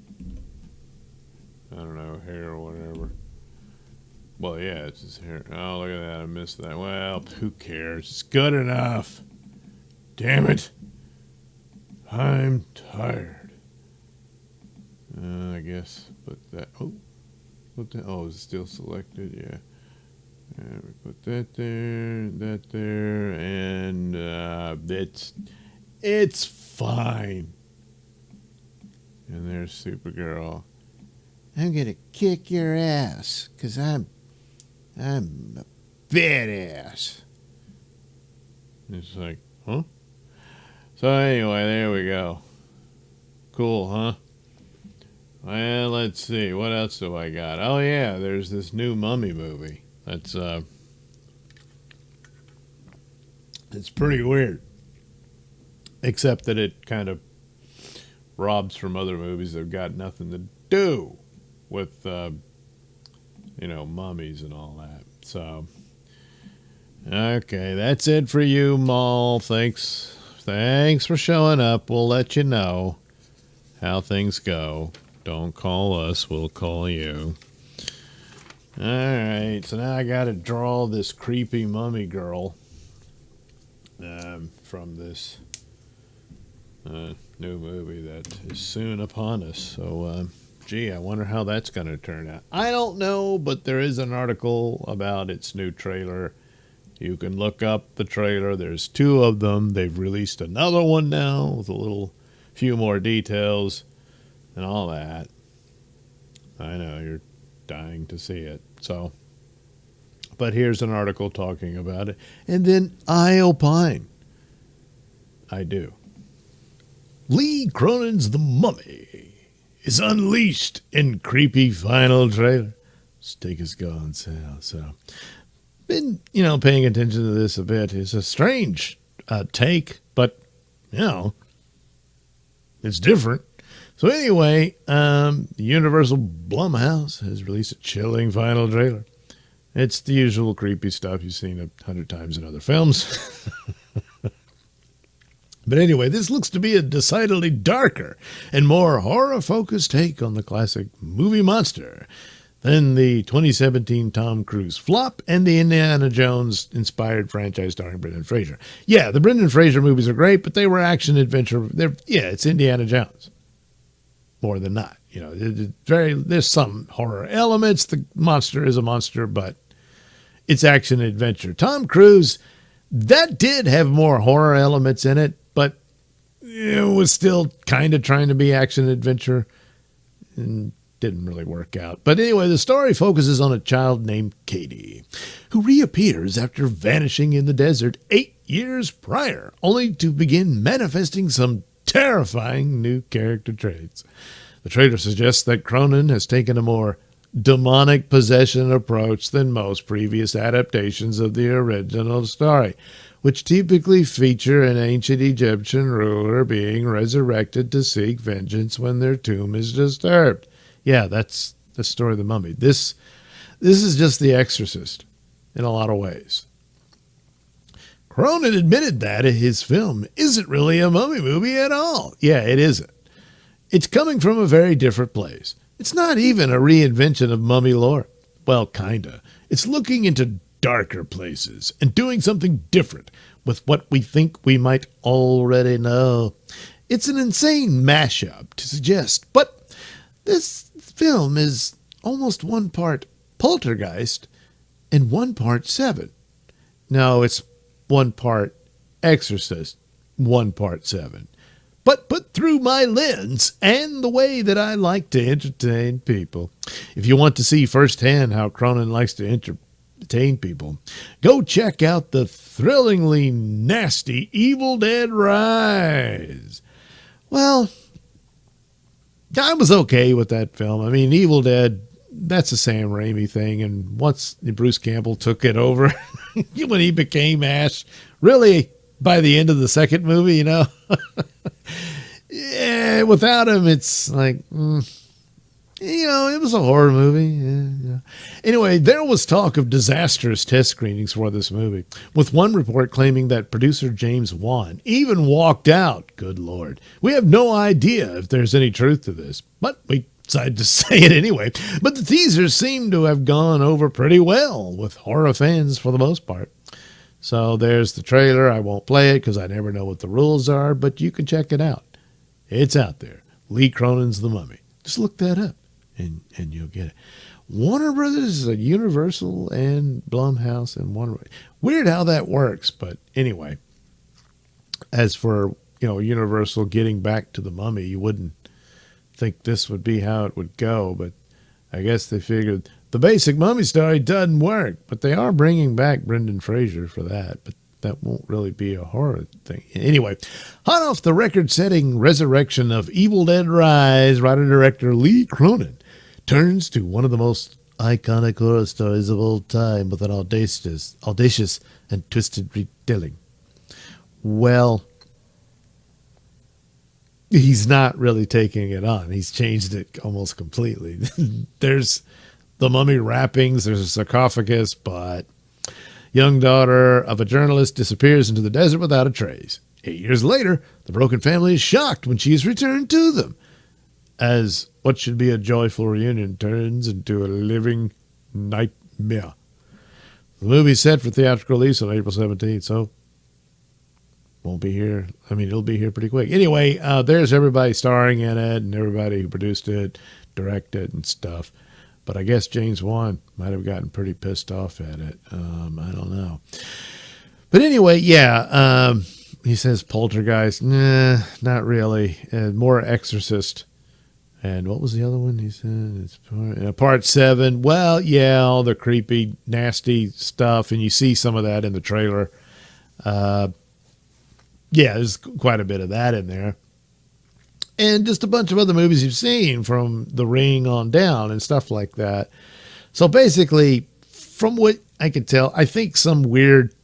I don't know, hair or whatever. Well, yeah, it's his hair. Oh, look at that. I missed that. Well, who cares? It's good enough. Damn it. I'm tired. I guess put that. Oh, it's still selected. Yeah. And we put that there, and it's fine. And there's Supergirl. I'm gonna kick your ass, 'cause I'm a badass. It's like, huh? So anyway, there we go. Cool, huh? Well, let's see. What else do I got? Oh, yeah, there's this new Mummy movie. That's, it's pretty weird. Except that it kind of robs from other movies that have got nothing to do with, mummies and all that. So, okay, that's it for you, Maul. Thanks for showing up. We'll let you know how things go. Don't call us, we'll call you. Alright, so now I gotta draw this creepy mummy girl from this new movie that is soon upon us. So Gee, I wonder how that's going to turn out. I don't know, but there is an article about its new trailer. You can look up the trailer. There's two of them. They've released another one now with a little few more details and all that. I know you're dying to see it. So, but here's an article talking about it. And then I opine. I do. Lee Cronin's The Mummy is unleashed in creepy final trailer. Steak is gone sale. So, been, paying attention to this a bit. It's a strange take, but, it's different. So anyway, the Universal Blumhouse has released a chilling final trailer. It's the usual creepy stuff you've seen 100 times in other films. But anyway, this looks to be a decidedly darker and more horror-focused take on the classic movie monster than the 2017 Tom Cruise flop and the Indiana Jones-inspired franchise starring Brendan Fraser. Yeah, the Brendan Fraser movies are great, but they were action-adventure. It's Indiana Jones. More than not. There's some horror elements. The monster is a monster, but it's action-adventure. Tom Cruise, that did have more horror elements in it, but it was still kind of trying to be action-adventure and didn't really work out. But anyway, the story focuses on a child named Katie, who reappears after vanishing in the desert 8 years prior, only to begin manifesting some terrifying new character traits. The trailer suggests that Cronin has taken a more demonic possession approach than most previous adaptations of the original story, which typically feature an ancient Egyptian ruler being resurrected to seek vengeance when their tomb is disturbed. Yeah, that's the story of the Mummy. This is just The Exorcist in a lot of ways. Cronin admitted that his film isn't really a mummy movie at all. Yeah, it isn't. It's coming from a very different place. It's not even a reinvention of mummy lore. Well, kinda. It's looking into darker places and doing something different with what we think we might already know. It's an insane mashup to suggest, but this film is almost one part Poltergeist and one part Seven. No, it's one part Exorcist, one part Seven. But put through my lens and the way that I like to entertain people. If you want to see firsthand how Cronin likes to entertain people, go check out the thrillingly nasty Evil Dead Rise. Well, I was okay with that film. I mean, Evil Dead, that's a Sam Raimi thing. And once Bruce Campbell took it over, when he became Ash, really, by the end of the second movie, yeah, without him, it's like, it was a horror movie. Yeah. Anyway, there was talk of disastrous test screenings for this movie, with one report claiming that producer James Wan even walked out. Good Lord. We have no idea if there's any truth to this, but we decided to say it anyway. But the teasers seem to have gone over pretty well with horror fans for the most part. So there's the trailer. I won't play it because I never know what the rules are, but you can check it out. It's out there. Lee Cronin's The Mummy. Just look that up and you'll get it. Warner Brothers is a Universal and Blumhouse and Warner. Weird how that works, but anyway. As for, Universal getting back to The Mummy, you wouldn't think this would be how it would go, but I guess they figured the basic Mummy story doesn't work, but they are bringing back Brendan Fraser for that, but that won't really be a horror thing. Anyway, hot off the record-setting resurrection of Evil Dead Rise, writer-director Lee Cronin turns to one of the most iconic horror stories of all time with an audacious and twisted retelling. Well, he's not really taking it on. He's changed it almost completely. There's the mummy wrappings, there's a sarcophagus, but young daughter of a journalist disappears into the desert without a trace. 8 years later, the broken family is shocked when she is returned to them, as what should be a joyful reunion turns into a living nightmare. The movie is set for theatrical release on April 17th, so won't be here. I mean, it'll be here pretty quick. Anyway, there's everybody starring in it and everybody who produced it, directed and stuff. But I guess James Wan might have gotten pretty pissed off at it. I don't know. But anyway, yeah, he says Poltergeist. Nah, not really. More Exorcist. And what was the other one he said? It's part 7. Well, yeah, all the creepy, nasty stuff. And you see some of that in the trailer. Yeah, there's quite a bit of that in there. And just a bunch of other movies you've seen from The Ring on down and stuff like that. So basically, from what I can tell, I think some weird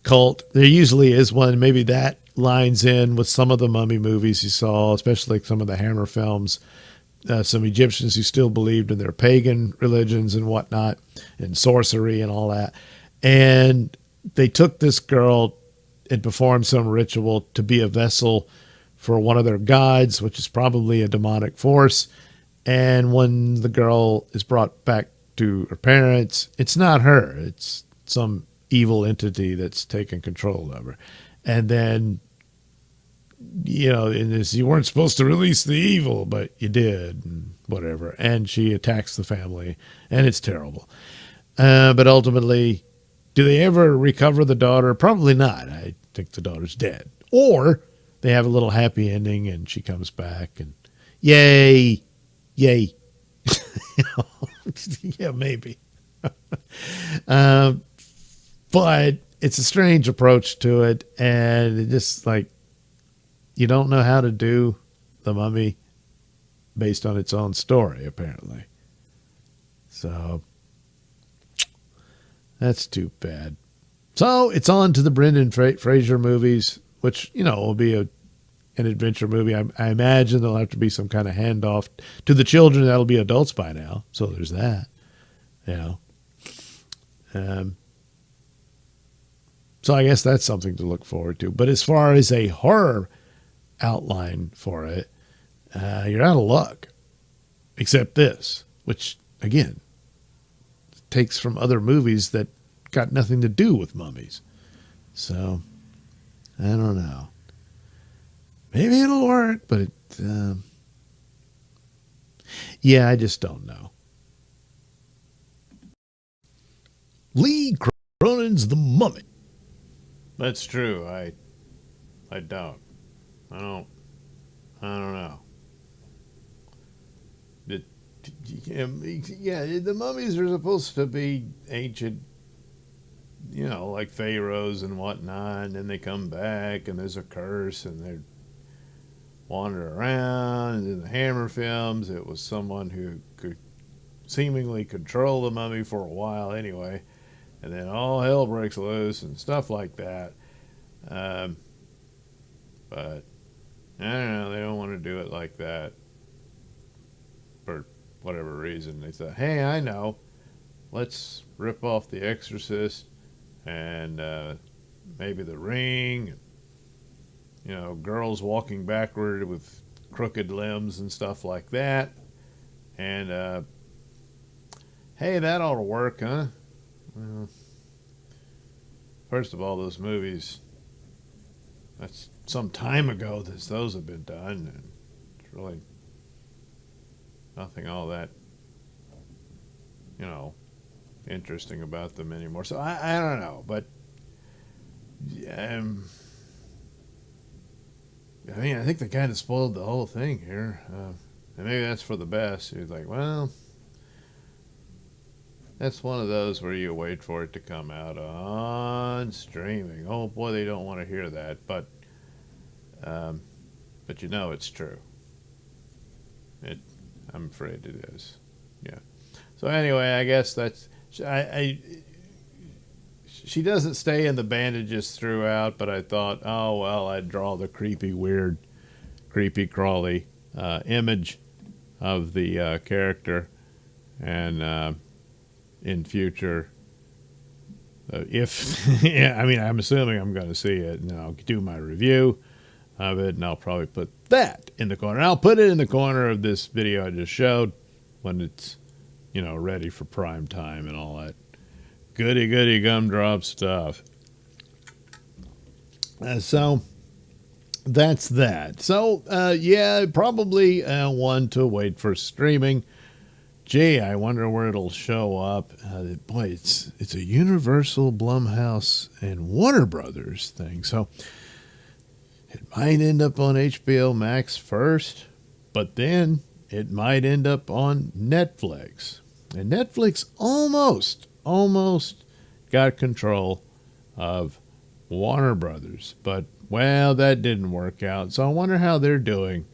cult, there usually is one, maybe that lines in with some of the mummy movies you saw, especially some of the Hammer films. Some Egyptians who still believed in their pagan religions and whatnot, and sorcery and all that. And they took this girl and performed some ritual to be a vessel for one of their gods, which is probably a demonic force. And when the girl is brought back to her parents, it's not her. It's some evil entity that's taken control of her. And then, you know, in this, you weren't supposed to release the evil, but you did, and whatever. And she attacks the family, and it's terrible. But ultimately, do they ever recover the daughter? Probably not. I think the daughter's dead. Or they have a little happy ending and she comes back and yay. You know, yeah, maybe. But it's a strange approach to it. And it just like, you don't know how to do The Mummy based on its own story, apparently. So that's too bad. So it's on to the Brendan Fraser movies, which, you know, will be an adventure movie. I imagine there'll have to be some kind of handoff to the children. That'll be adults by now. So there's that, you know. So I guess that's something to look forward to. But as far as a horror outline for it, you're out of luck. Except this, which, again, takes from other movies that got nothing to do with mummies. So, I don't know. Maybe it'll work, but it, yeah, I just don't know. Lee Cronin's The Mummy. That's true. I don't. I don't know. Yeah, the mummies are supposed to be ancient, you know, like pharaohs and whatnot, and then they come back and there's a curse and they're wandering around. And in the Hammer films, it was someone who could seemingly control the mummy for a while anyway, and then all hell breaks loose and stuff like that. But I don't know, they don't want to do it like that for whatever reason. They thought, hey, I know, let's rip off The Exorcist and maybe The Ring, you know, girls walking backward with crooked limbs and stuff like that. And hey, that ought to work, huh? Well, first of all, those movies, that's some time ago that those have been done, and it's really nothing all that, you know, interesting about them anymore. So I don't know, but I mean, I think they kind of spoiled the whole thing here, and maybe that's for the best. He's like, well, that's one of those where you wait for it to come out on streaming. Oh boy, they don't want to hear that, but you know it's true. I'm afraid it is. Yeah. So anyway, I guess that's she doesn't stay in the bandages throughout, but I thought, oh well, I'd draw the creepy, weird, creepy crawly image of the character, and in future, if yeah, I mean, I'm assuming I'm going to see it, and I'll do my review of it, and I'll probably put that in the corner. I'll put it in the corner of this video I just showed when it's, you know, ready for prime time and all that goody gumdrop stuff. So that's that. So, yeah, probably one to wait for streaming. Gee, I wonder where it'll show up. Boy, it's a Universal, Blumhouse, and Warner Brothers thing. So it might end up on HBO Max first, but then it might end up on Netflix. And Netflix almost got control of Warner Brothers. But, well, that didn't work out. So I wonder how they're doing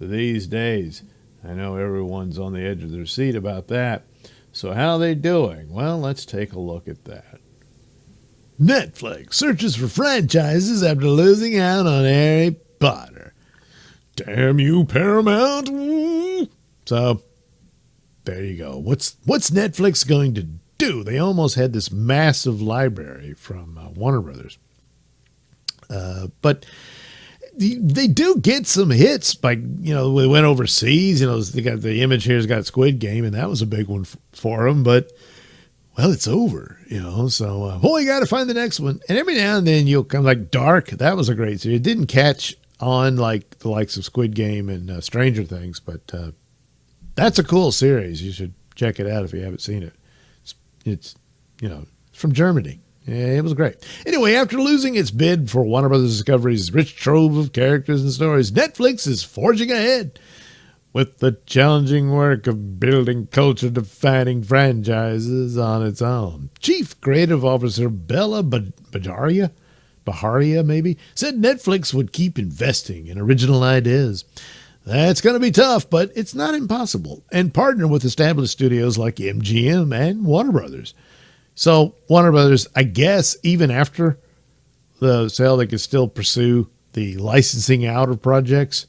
these days. I know everyone's on the edge of their seat about that. So how are they doing? Well, let's take a look at that. Netflix searches for franchises after losing out on Harry Potter. Damn you, Paramount. So there you go. What's Netflix going to do? They almost had this massive library from Warner Brothers. But they do get some hits by, we went overseas, they got the Image here's got Squid Game, and that was a big one for them, but, well, it's over, so, you got to find the next one. And every now and then you'll come, like Dark, that was a great series. It didn't catch on like the likes of Squid Game and Stranger Things, but that's a cool series. You should check it out if you haven't seen it. It's from Germany. Yeah, it was great. Anyway, after losing its bid for Warner Brothers Discovery's rich trove of characters and stories, Netflix is forging ahead with the challenging work of building culture-defining franchises on its own. Chief Creative Officer Bella Bajaria, maybe, said Netflix would keep investing in original ideas. That's going to be tough, but it's not impossible, and partner with established studios like MGM and Warner Brothers. So Warner Brothers, I guess, even after the sale, they could still pursue the licensing out of projects,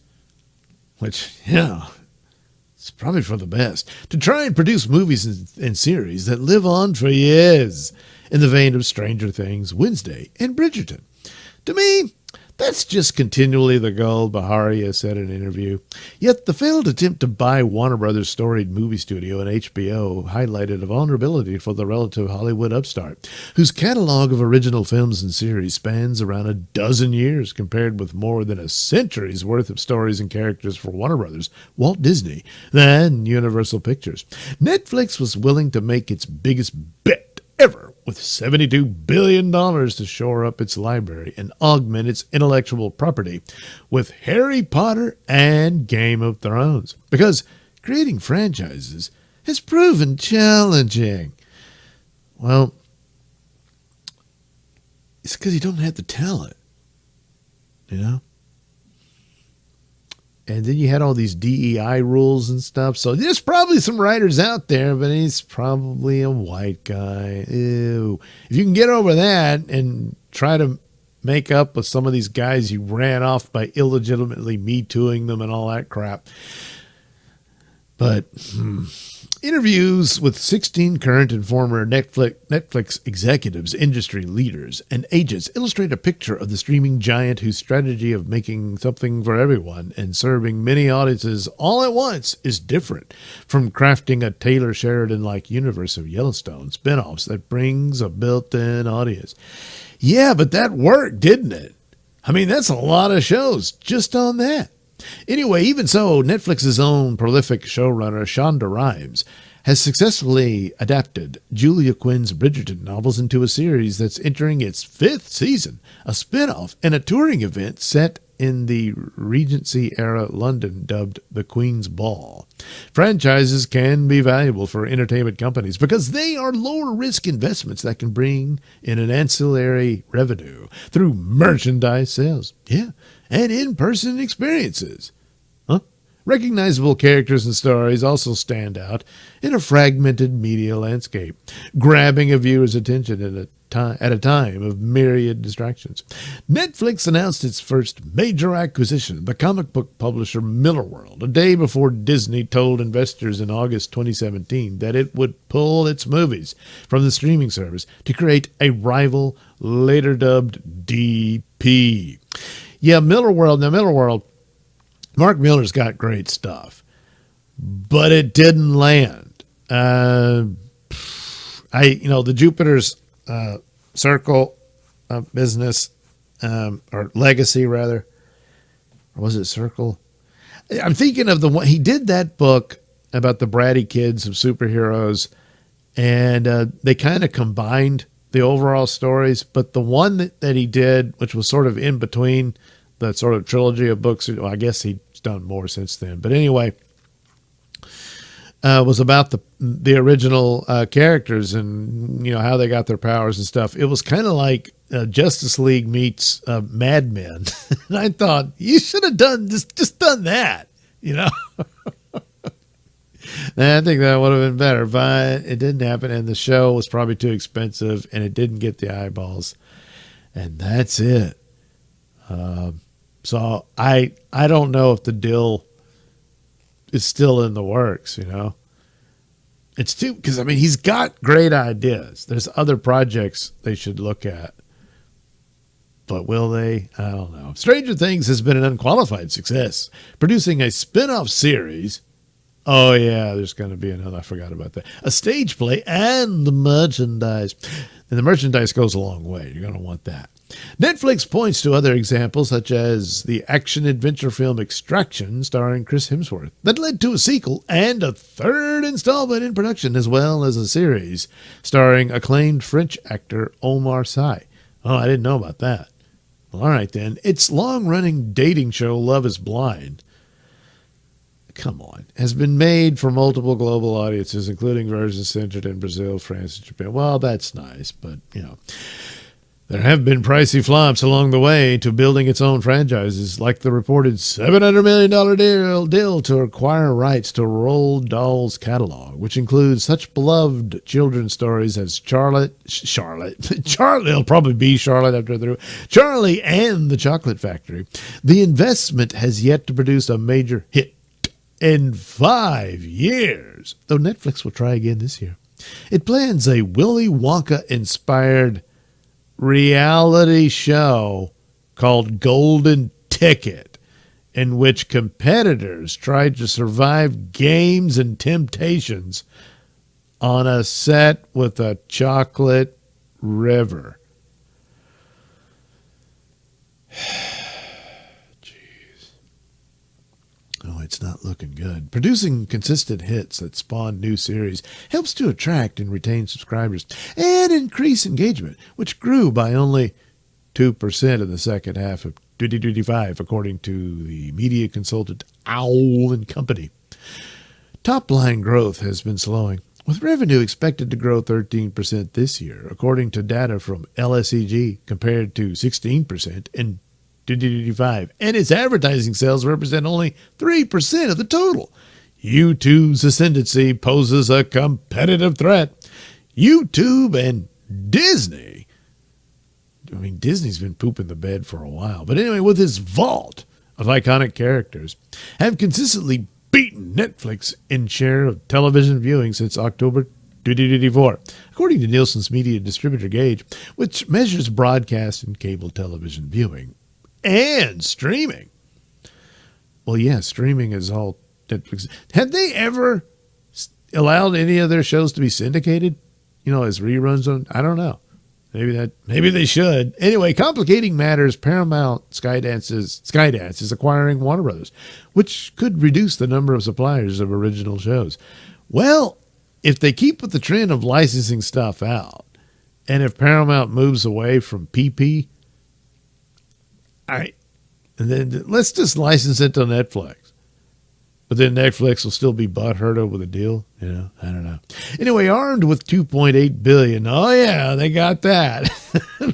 which, it's probably for the best, to try and produce movies and series that live on for years, in the vein of Stranger Things, Wednesday, and Bridgerton. To me, that's just continually the goal, Baharia said in an interview. Yet the failed attempt to buy Warner Brothers' storied movie studio and HBO highlighted a vulnerability for the relative Hollywood upstart, whose catalog of original films and series spans around a dozen years compared with more than a century's worth of stories and characters for Warner Brothers, Walt Disney, and Universal Pictures. Netflix was willing to make its biggest bet ever with $72 billion to shore up its library and augment its intellectual property with Harry Potter and Game of Thrones. Because creating franchises has proven challenging. Well, it's because you don't have the talent, And then you had all these DEI rules and stuff. So there's probably some writers out there, but he's probably a white guy. Ew. If you can get over that and try to make up with some of these guys you ran off by illegitimately Me-Tooing them and all that crap. But interviews with 16 current and former Netflix executives, industry leaders, and agents illustrate a picture of the streaming giant whose strategy of making something for everyone and serving many audiences all at once is different from crafting a Taylor Sheridan-like universe of Yellowstone spinoffs that brings a built-in audience. Yeah, but that worked, didn't it? I mean, that's a lot of shows just on that. Anyway, even so, Netflix's own prolific showrunner, Shonda Rhimes, has successfully adapted Julia Quinn's Bridgerton novels into a series that's entering its 5th season, a spin-off and a touring event set in the Regency-era London dubbed The Queen's Ball. Franchises can be valuable for entertainment companies because they are lower-risk investments that can bring in an ancillary revenue through merchandise sales. Yeah. And in-person experiences. Recognizable characters and stories also stand out in a fragmented media landscape, grabbing a viewer's attention at a time of myriad distractions. Netflix announced its first major acquisition, the comic book publisher Millarworld, a day before Disney told investors in August 2017 that it would pull its movies from the streaming service to create a rival, later dubbed DP. Yeah, Millarworld, Mark Millar's got great stuff, but it didn't land. The Jupiter's Circle business, or Legacy rather, or was it Circle? I'm thinking of the one he did that book about the bratty kids of superheroes, and they kind of combined the overall stories. But the one that he did, which was sort of in between the sort of trilogy of books, well, I guess he's done more since then. But anyway, was about the original characters and how they got their powers and stuff. It was kind of like Justice League meets Mad Men, and I thought you should have just done that, I think that would have been better, but it didn't happen, and the show was probably too expensive, and it didn't get the eyeballs, and that's it. So I don't know if the deal is still in the works, It's too, because he's got great ideas. There's other projects they should look at. But will they? I don't know. Stranger Things has been an unqualified success, producing a spin-off series. Oh, yeah, there's going to be another. I forgot about that. A stage play and the merchandise. And the merchandise goes a long way. You're going to want that. Netflix points to other examples, such as the action-adventure film Extraction, starring Chris Hemsworth, that led to a sequel and a third installment in production, as well as a series starring acclaimed French actor Omar Sy. Oh, I didn't know about that. Well, all right, then. Its long-running dating show, Love is Blind, come on, has been made for multiple global audiences, including versions centered in Brazil, France, and Japan. Well, that's nice, but, there have been pricey flops along the way to building its own franchises, like the reported $700 million deal to acquire rights to Roald Dahl's catalog, which includes such beloved children's stories as Charlie, it'll probably be Charlotte after through, Charlie and the Chocolate Factory. The investment has yet to produce a major hit in 5 years, though Netflix will try again this year. It plans a Willy Wonka-inspired reality show called Golden Ticket, in which competitors try to survive games and temptations on a set with a chocolate river. Oh, it's not looking good. Producing consistent hits that spawn new series helps to attract and retain subscribers and increase engagement, which grew by only 2% in the second half of 2025, according to the media consultant Owl and Company. Top-line growth has been slowing, with revenue expected to grow 13% this year, according to data from LSEG, compared to 16% in 2025, and its advertising sales represent only 3% of the total. YouTube's ascendancy poses a competitive threat. YouTube and Disney, Disney's been pooping the bed for a while, but anyway, with its vault of iconic characters, have consistently beaten Netflix in share of television viewing since October 2024, according to Nielsen's media distributor gauge, which measures broadcast and cable television viewing and streaming. Well, yeah, streaming is all Netflix. Have they ever allowed any of their shows to be syndicated? As reruns on? I don't know. Maybe they should. Anyway, complicating matters, Paramount Skydance is acquiring Warner Brothers, which could reduce the number of suppliers of original shows. Well, if they keep with the trend of licensing stuff out, and if Paramount moves away from PP, and then let's just license it to Netflix. But then Netflix will still be butthurt over the deal. I don't know. Anyway, armed with $2.8 billion. Oh, yeah, they got that.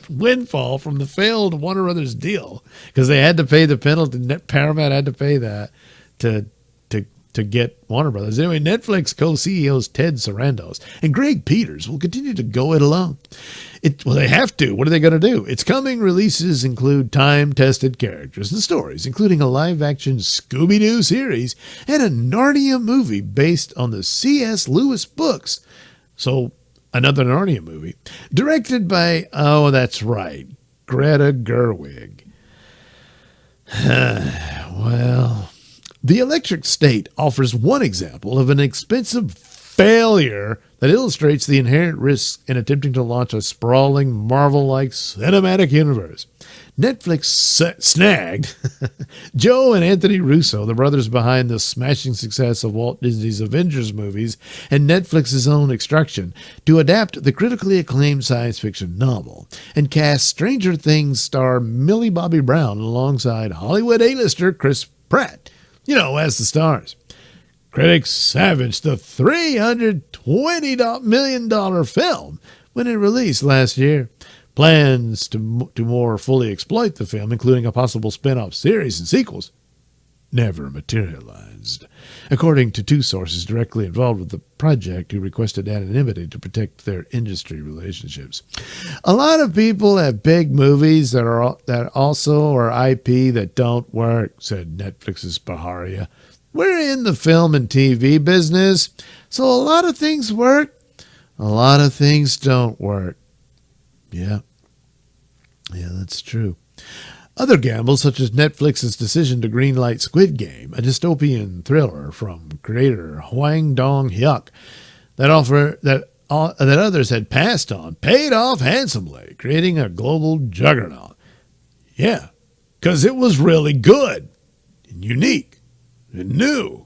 Windfall from the failed Warner Brothers deal, because they had to pay the penalty. Paramount had to pay that to get Warner Brothers. Anyway, Netflix co-CEOs Ted Sarandos and Greg Peters will continue to go it alone. Well, they have to. What are they going to do? Its coming releases include time-tested characters and stories, including a live-action Scooby-Doo series and a Narnia movie based on the C.S. Lewis books. So, another Narnia movie. Directed by, oh, that's right, Greta Gerwig. Well, The Electric State offers one example of an expensive failure that illustrates the inherent risks in attempting to launch a sprawling, Marvel-like cinematic universe. Netflix snagged Joe and Anthony Russo, the brothers behind the smashing success of Walt Disney's Avengers movies and Netflix's own Extraction, to adapt the critically acclaimed science fiction novel and cast Stranger Things star Millie Bobby Brown alongside Hollywood A-lister Chris Pratt, as the stars. Critics savaged the $320 million film when it released last year. Plans to more fully exploit the film, including a possible spin-off series and sequels, never materialized, according to two sources directly involved with the project who requested anonymity to protect their industry relationships. A lot of people have big movies that also are IP that don't work, said Netflix's Baharia. We're in the film and TV business, so a lot of things work, a lot of things don't work. Yeah, that's true. Other gambles, such as Netflix's decision to greenlight Squid Game, a dystopian thriller from creator Hwang Dong-hyuk, that others had passed on, paid off handsomely, creating a global juggernaut. Yeah, because it was really good and unique and new.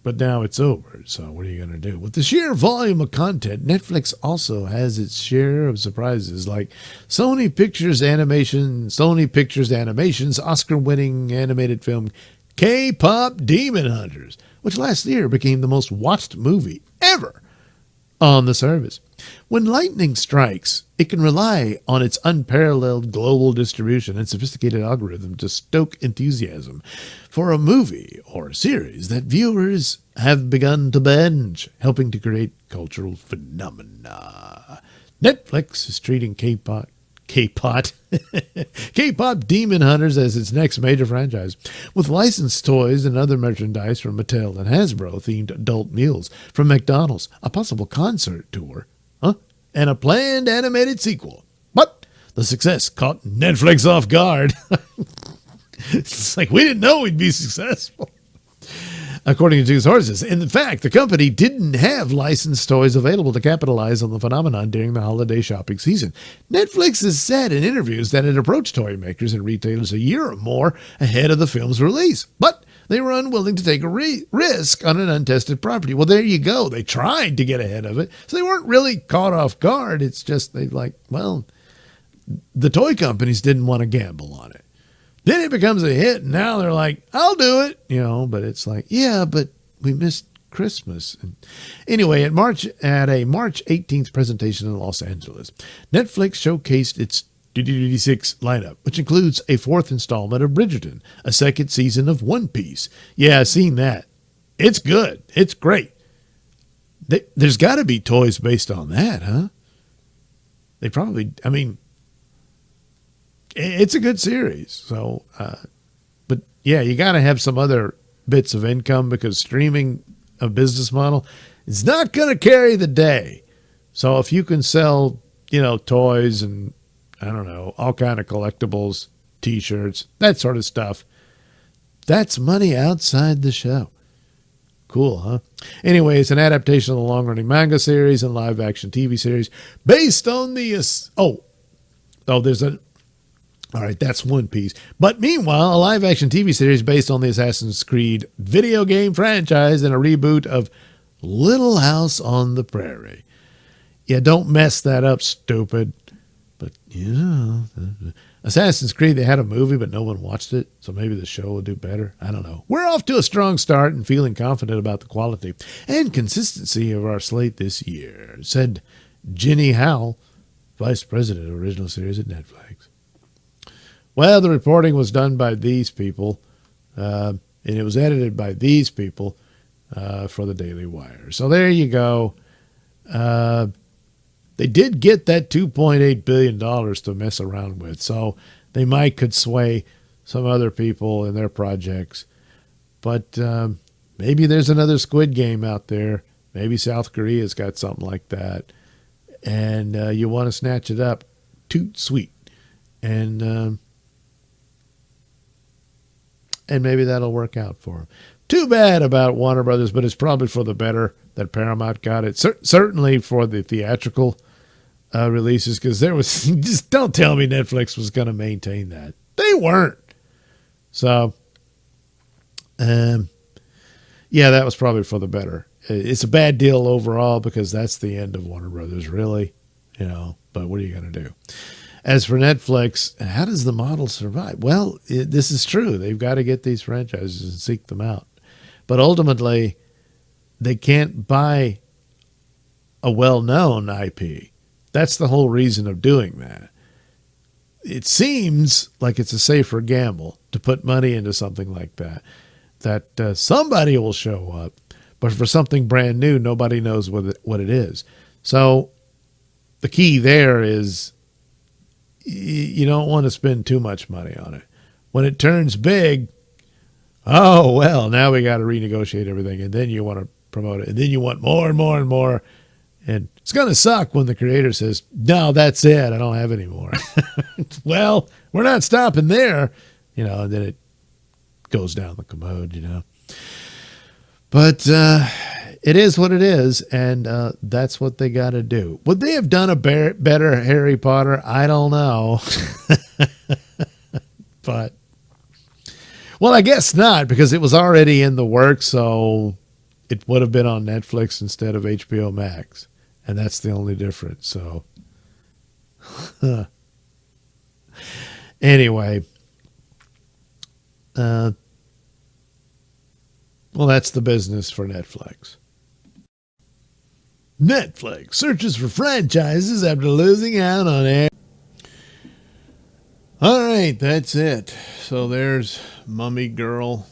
But now it's over, so what are you going to do? With the sheer volume of content, Netflix also has its share of surprises, like Sony Pictures Animation's Oscar-winning animated film K-Pop Demon Hunters, which last year became the most watched movie ever on the service. When lightning strikes, it can rely on its unparalleled global distribution and sophisticated algorithm to stoke enthusiasm for a movie or a series that viewers have begun to binge, helping to create cultural phenomena. Netflix is treating K-pop Demon Hunters as its next major franchise, with licensed toys and other merchandise from Mattel and Hasbro themed adult meals from McDonald's, a possible concert tour, and a planned animated sequel. But the success caught Netflix off guard. It's like, we didn't know we'd be successful. According to two sources, in fact, the company didn't have licensed toys available to capitalize on the phenomenon during the holiday shopping season. Netflix has said in interviews that it approached toy makers and retailers a year or more ahead of the film's release, but they were unwilling to take a risk on an untested property. Well, there you go. They tried to get ahead of it, so they weren't really caught off guard. It's just the toy companies didn't want to gamble on it. Then it becomes a hit, and now they're like, I'll do it, but it's like, yeah, but we missed Christmas. And anyway, at a March 18th presentation in Los Angeles, Netflix showcased its 6 lineup, which includes a 4th installment of Bridgerton, a 2nd season of One Piece. Yeah, I've seen that. It's good. It's great. There's got to be toys based on that, huh? They probably, it's a good series. So, but yeah, you got to have some other bits of income because streaming a business model is not going to carry the day. So if you can sell, toys and all kind of collectibles, T-shirts, that sort of stuff, that's money outside the show. Cool, huh? Anyway, it's an adaptation of the long-running manga series and live-action TV series based on the all right, that's One Piece. But meanwhile, a live-action TV series based on the Assassin's Creed video game franchise and a reboot of Little House on the Prairie. Yeah, don't mess that up, stupid. But, Assassin's Creed, they had a movie, but no one watched it, so maybe the show will do better. I don't know. We're off to a strong start and feeling confident about the quality and consistency of our slate this year, said Ginny Howell, Vice President of Original Series at Netflix. Well, the reporting was done by these people, and it was edited by these people for the Daily Wire. So there you go. They did get that $2.8 billion to mess around with, so they could sway some other people in their projects. But maybe there's another Squid Game out there. Maybe South Korea's got something like that. And you want to snatch it up. Toot sweet. And maybe that'll work out for them. Too bad about Warner Brothers, but it's probably for the better that Paramount got it. Certainly for the theatrical releases, because there was just don't tell me Netflix was going to maintain that. They weren't. So, yeah, that was probably for the better. It's a bad deal overall because that's the end of Warner Brothers, really. But what are you going to do? As for Netflix, how does the model survive? Well, this is true. They've got to get these franchises and seek them out. But ultimately, they can't buy a well-known IP. That's the whole reason of doing that. It seems like it's a safer gamble to put money into something like that somebody will show up. But for something brand new, nobody knows what it is. So the key there is you don't want to spend too much money on it. When it turns big, oh, well, now we got to renegotiate everything. And then you want to promote it. And then you want more and more and more. And it's going to suck when the creator says, no, that's it. I don't have any more. Well, we're not stopping there. And then it goes down the commode, But it is what it is, and that's what they got to do. Would they have done a better Harry Potter? I don't know. But, well, I guess not, because it was already in the works, so it would have been on Netflix instead of HBO Max, and that's the only difference. So, anyway, well, that's the business for Netflix. Netflix searches for franchises after losing out on air. All right, that's it. So there's Mummy Girl.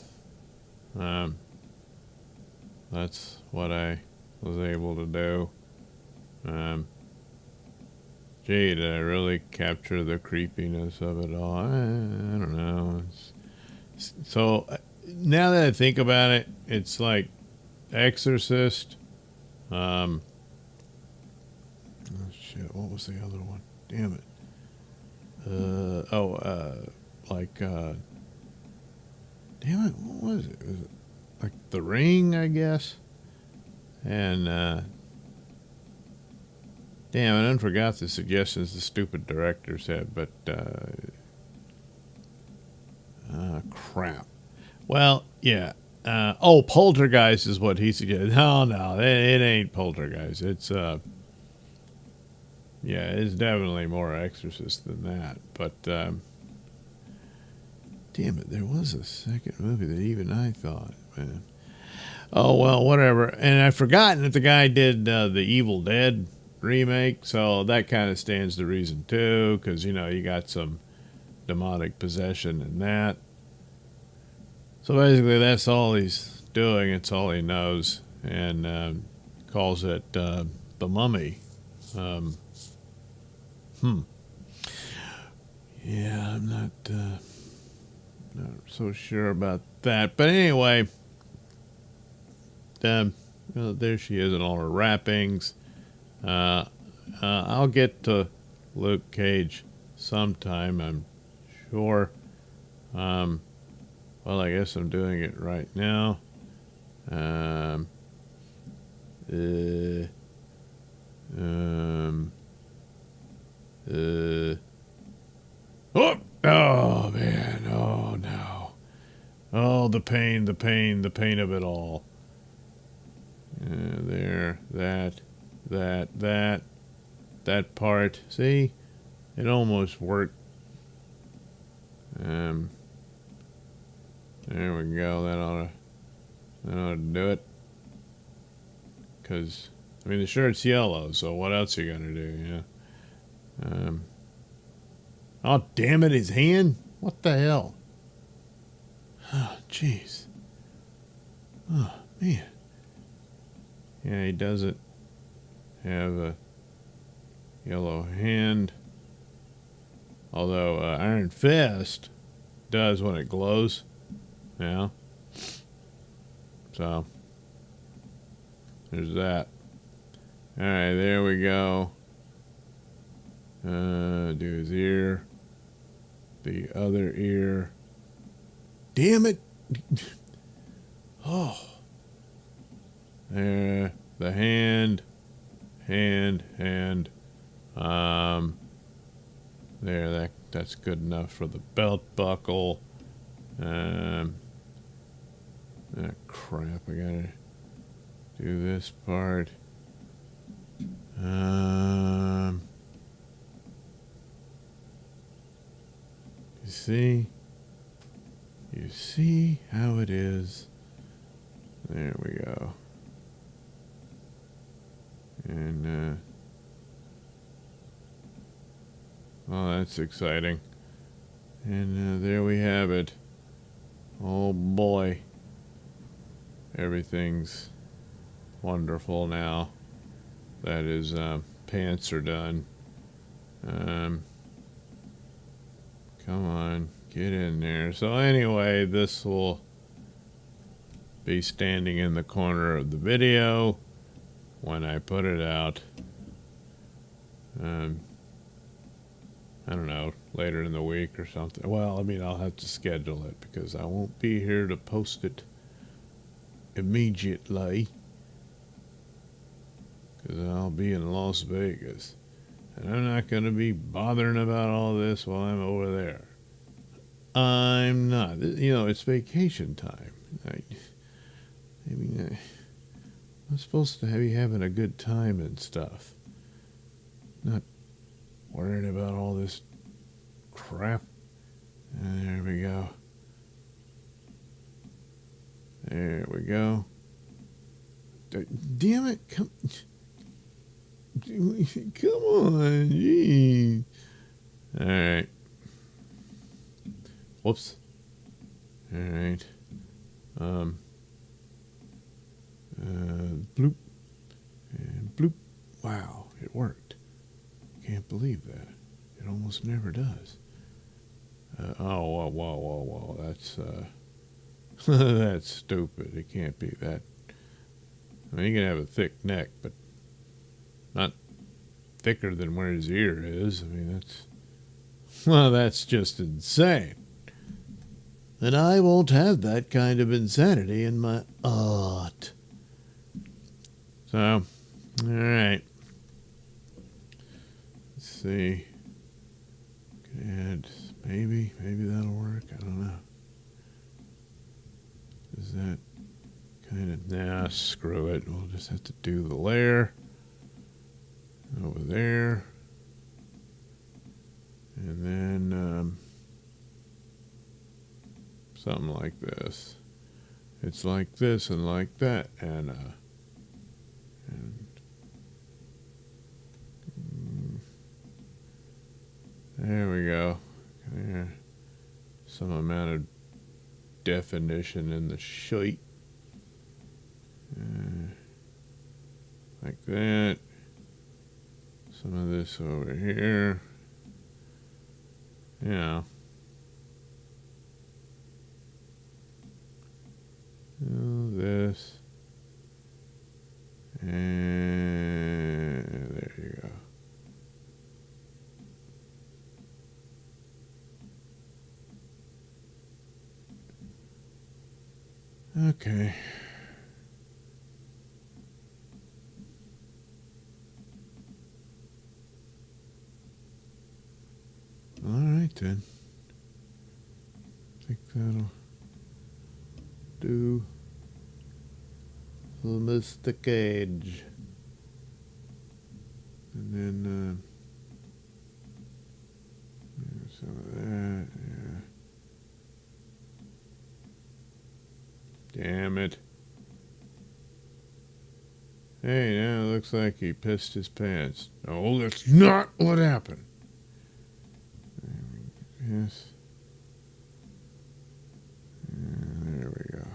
That's what I was able to do. Gee, did I really capture the creepiness of it all? I don't know. So now that I think about it, it's like Exorcist. Oh shit! What was the other one? Damn it. Damn it! What was it? Was it like The Ring? I guess. And damn, I forgot the suggestions the stupid director said, but crap. Well, yeah. Poltergeist is what he suggested. No, it ain't Poltergeist. It's it's definitely more Exorcist than that. But damn it, there was a second movie that even I thought, man. Oh well, whatever. And I've forgotten that the guy did the Evil Dead remake, so that kind of stands to reason too, because you got some demonic possession in that. So basically, that's all he's doing. It's all he knows, and calls it The Mummy. Yeah, I'm not so sure about that. But anyway, there she is in all her wrappings. I'll get to Luke Cage sometime, I'm sure. Well, I guess I'm doing it right now. Oh man, oh no. Oh, the pain of it all. There, that part. See? It almost worked. There we go. That ought to do it. Because, the shirt's yellow, so what else are you going to do, oh, damn it, his hand? What the hell? Oh, jeez. Oh, man. Yeah, he doesn't have a yellow hand. Although Iron Fist does when it glows. Yeah. So, there's that. Alright, there we go. Do his ear. The other ear. Damn it! Oh. There. The hand. There, that's good enough for the belt buckle. Crap, I gotta do this part. You see how it is. There we go. And oh, that's exciting. And there we have it. Oh boy, everything's wonderful now. That is, pants are done. Come on, get in there. So anyway, this will be standing in the corner of the video when I put it out. I don't know, later in the week or something. Well, I mean, I'll have to schedule it because I won't be here to post it immediately. Because I'll be in Las Vegas. And I'm not going to be bothering about all this while I'm over there. I'm not. You know, it's vacation time. I'm supposed to be having a good time and stuff. Not worrying about all this crap. And there we go. There we go. Damn it. Come on. Geez. All right. Whoops. All right. Bloop. And bloop. Wow, it worked. Can't believe that. It almost never does. Whoa. That's, that's stupid. It can't be that. I mean, you can have a thick neck, but not thicker than where his ear is. I mean, that's just insane. And I won't have that kind of insanity in my art. So, all right. Let's see. And maybe that'll work. I don't know. Is that kind of, nah, screw it. We'll just have to do the layer over there. And then something like this. It's like this and like that. And there we go. Yeah. Some amount of definition in the sheet. Like that. Some of this over here. Yeah. This. And there you go. Okay. All right then. I think that'll do for Mr. Cage. And then some of that. Yeah. Damn it. Hey, now it looks like he pissed his pants. No, that's not what happened. Yes. And there we go.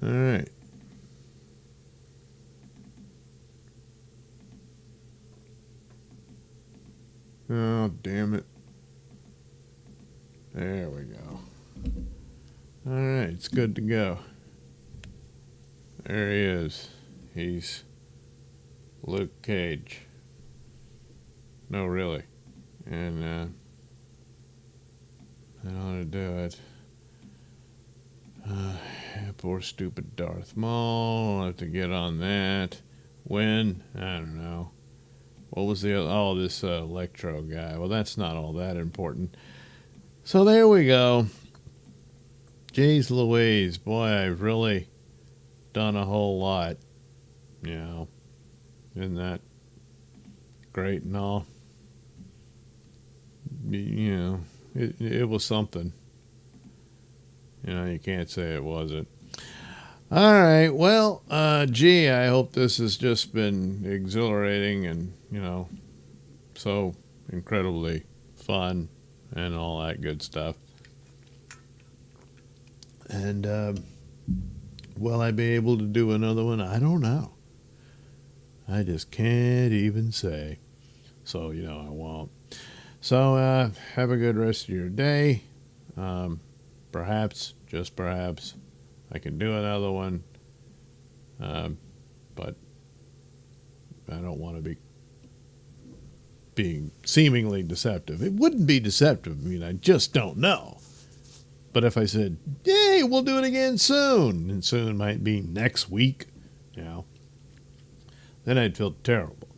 All right. Oh, damn it. There we go. All right, it's good to go. There he is. He's Luke Cage. No, really. And I don't want to do it. Poor stupid Darth Maul. I'll have to get on that. When? I don't know. What was the other? Oh, this Electro guy. Well, that's not all that important. So there we go. Jeez Louise. Boy, I've really done a whole lot. You know, isn't that great and all? You know, it was something. You know, you can't say it wasn't. All right. Well, gee, I hope this has just been exhilarating and, you know, so incredibly fun and all that good stuff. And will I be able to do another one? I don't know. I just can't even say. So, you know, I won't. So, have a good rest of your day. Perhaps, just perhaps, I can do another one. But I don't want to be being seemingly deceptive. It wouldn't be deceptive. I mean, I just don't know. But if I said, "Yay, we'll do it again soon," and soon might be next week, you know, then I'd feel terrible.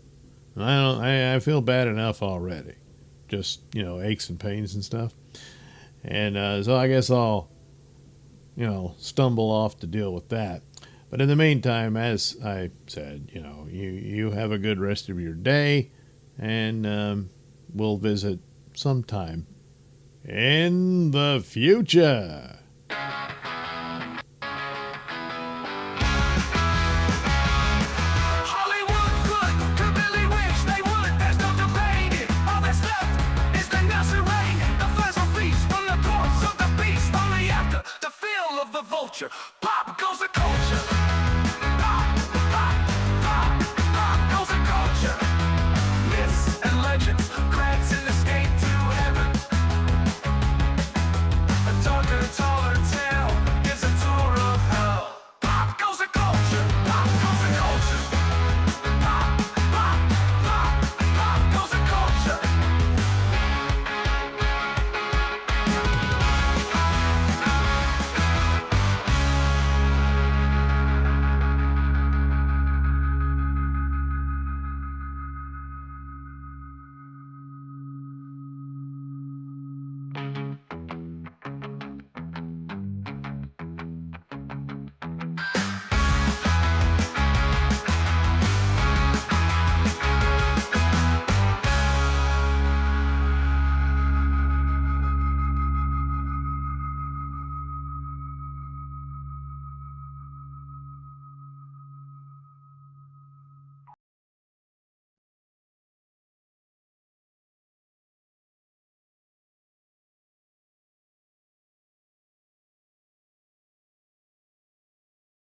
And I feel bad enough already. Just, you know, aches and pains and stuff. And so I guess I'll, you know, stumble off to deal with that. But in the meantime, as I said, you know, you have a good rest of your day, and we'll visit sometime in the future. Hollywood could really wish they would. There's no debating. All that's left is the Nailsin reign. The first feast on the corpse of the beast. Only after the feel of the vulture.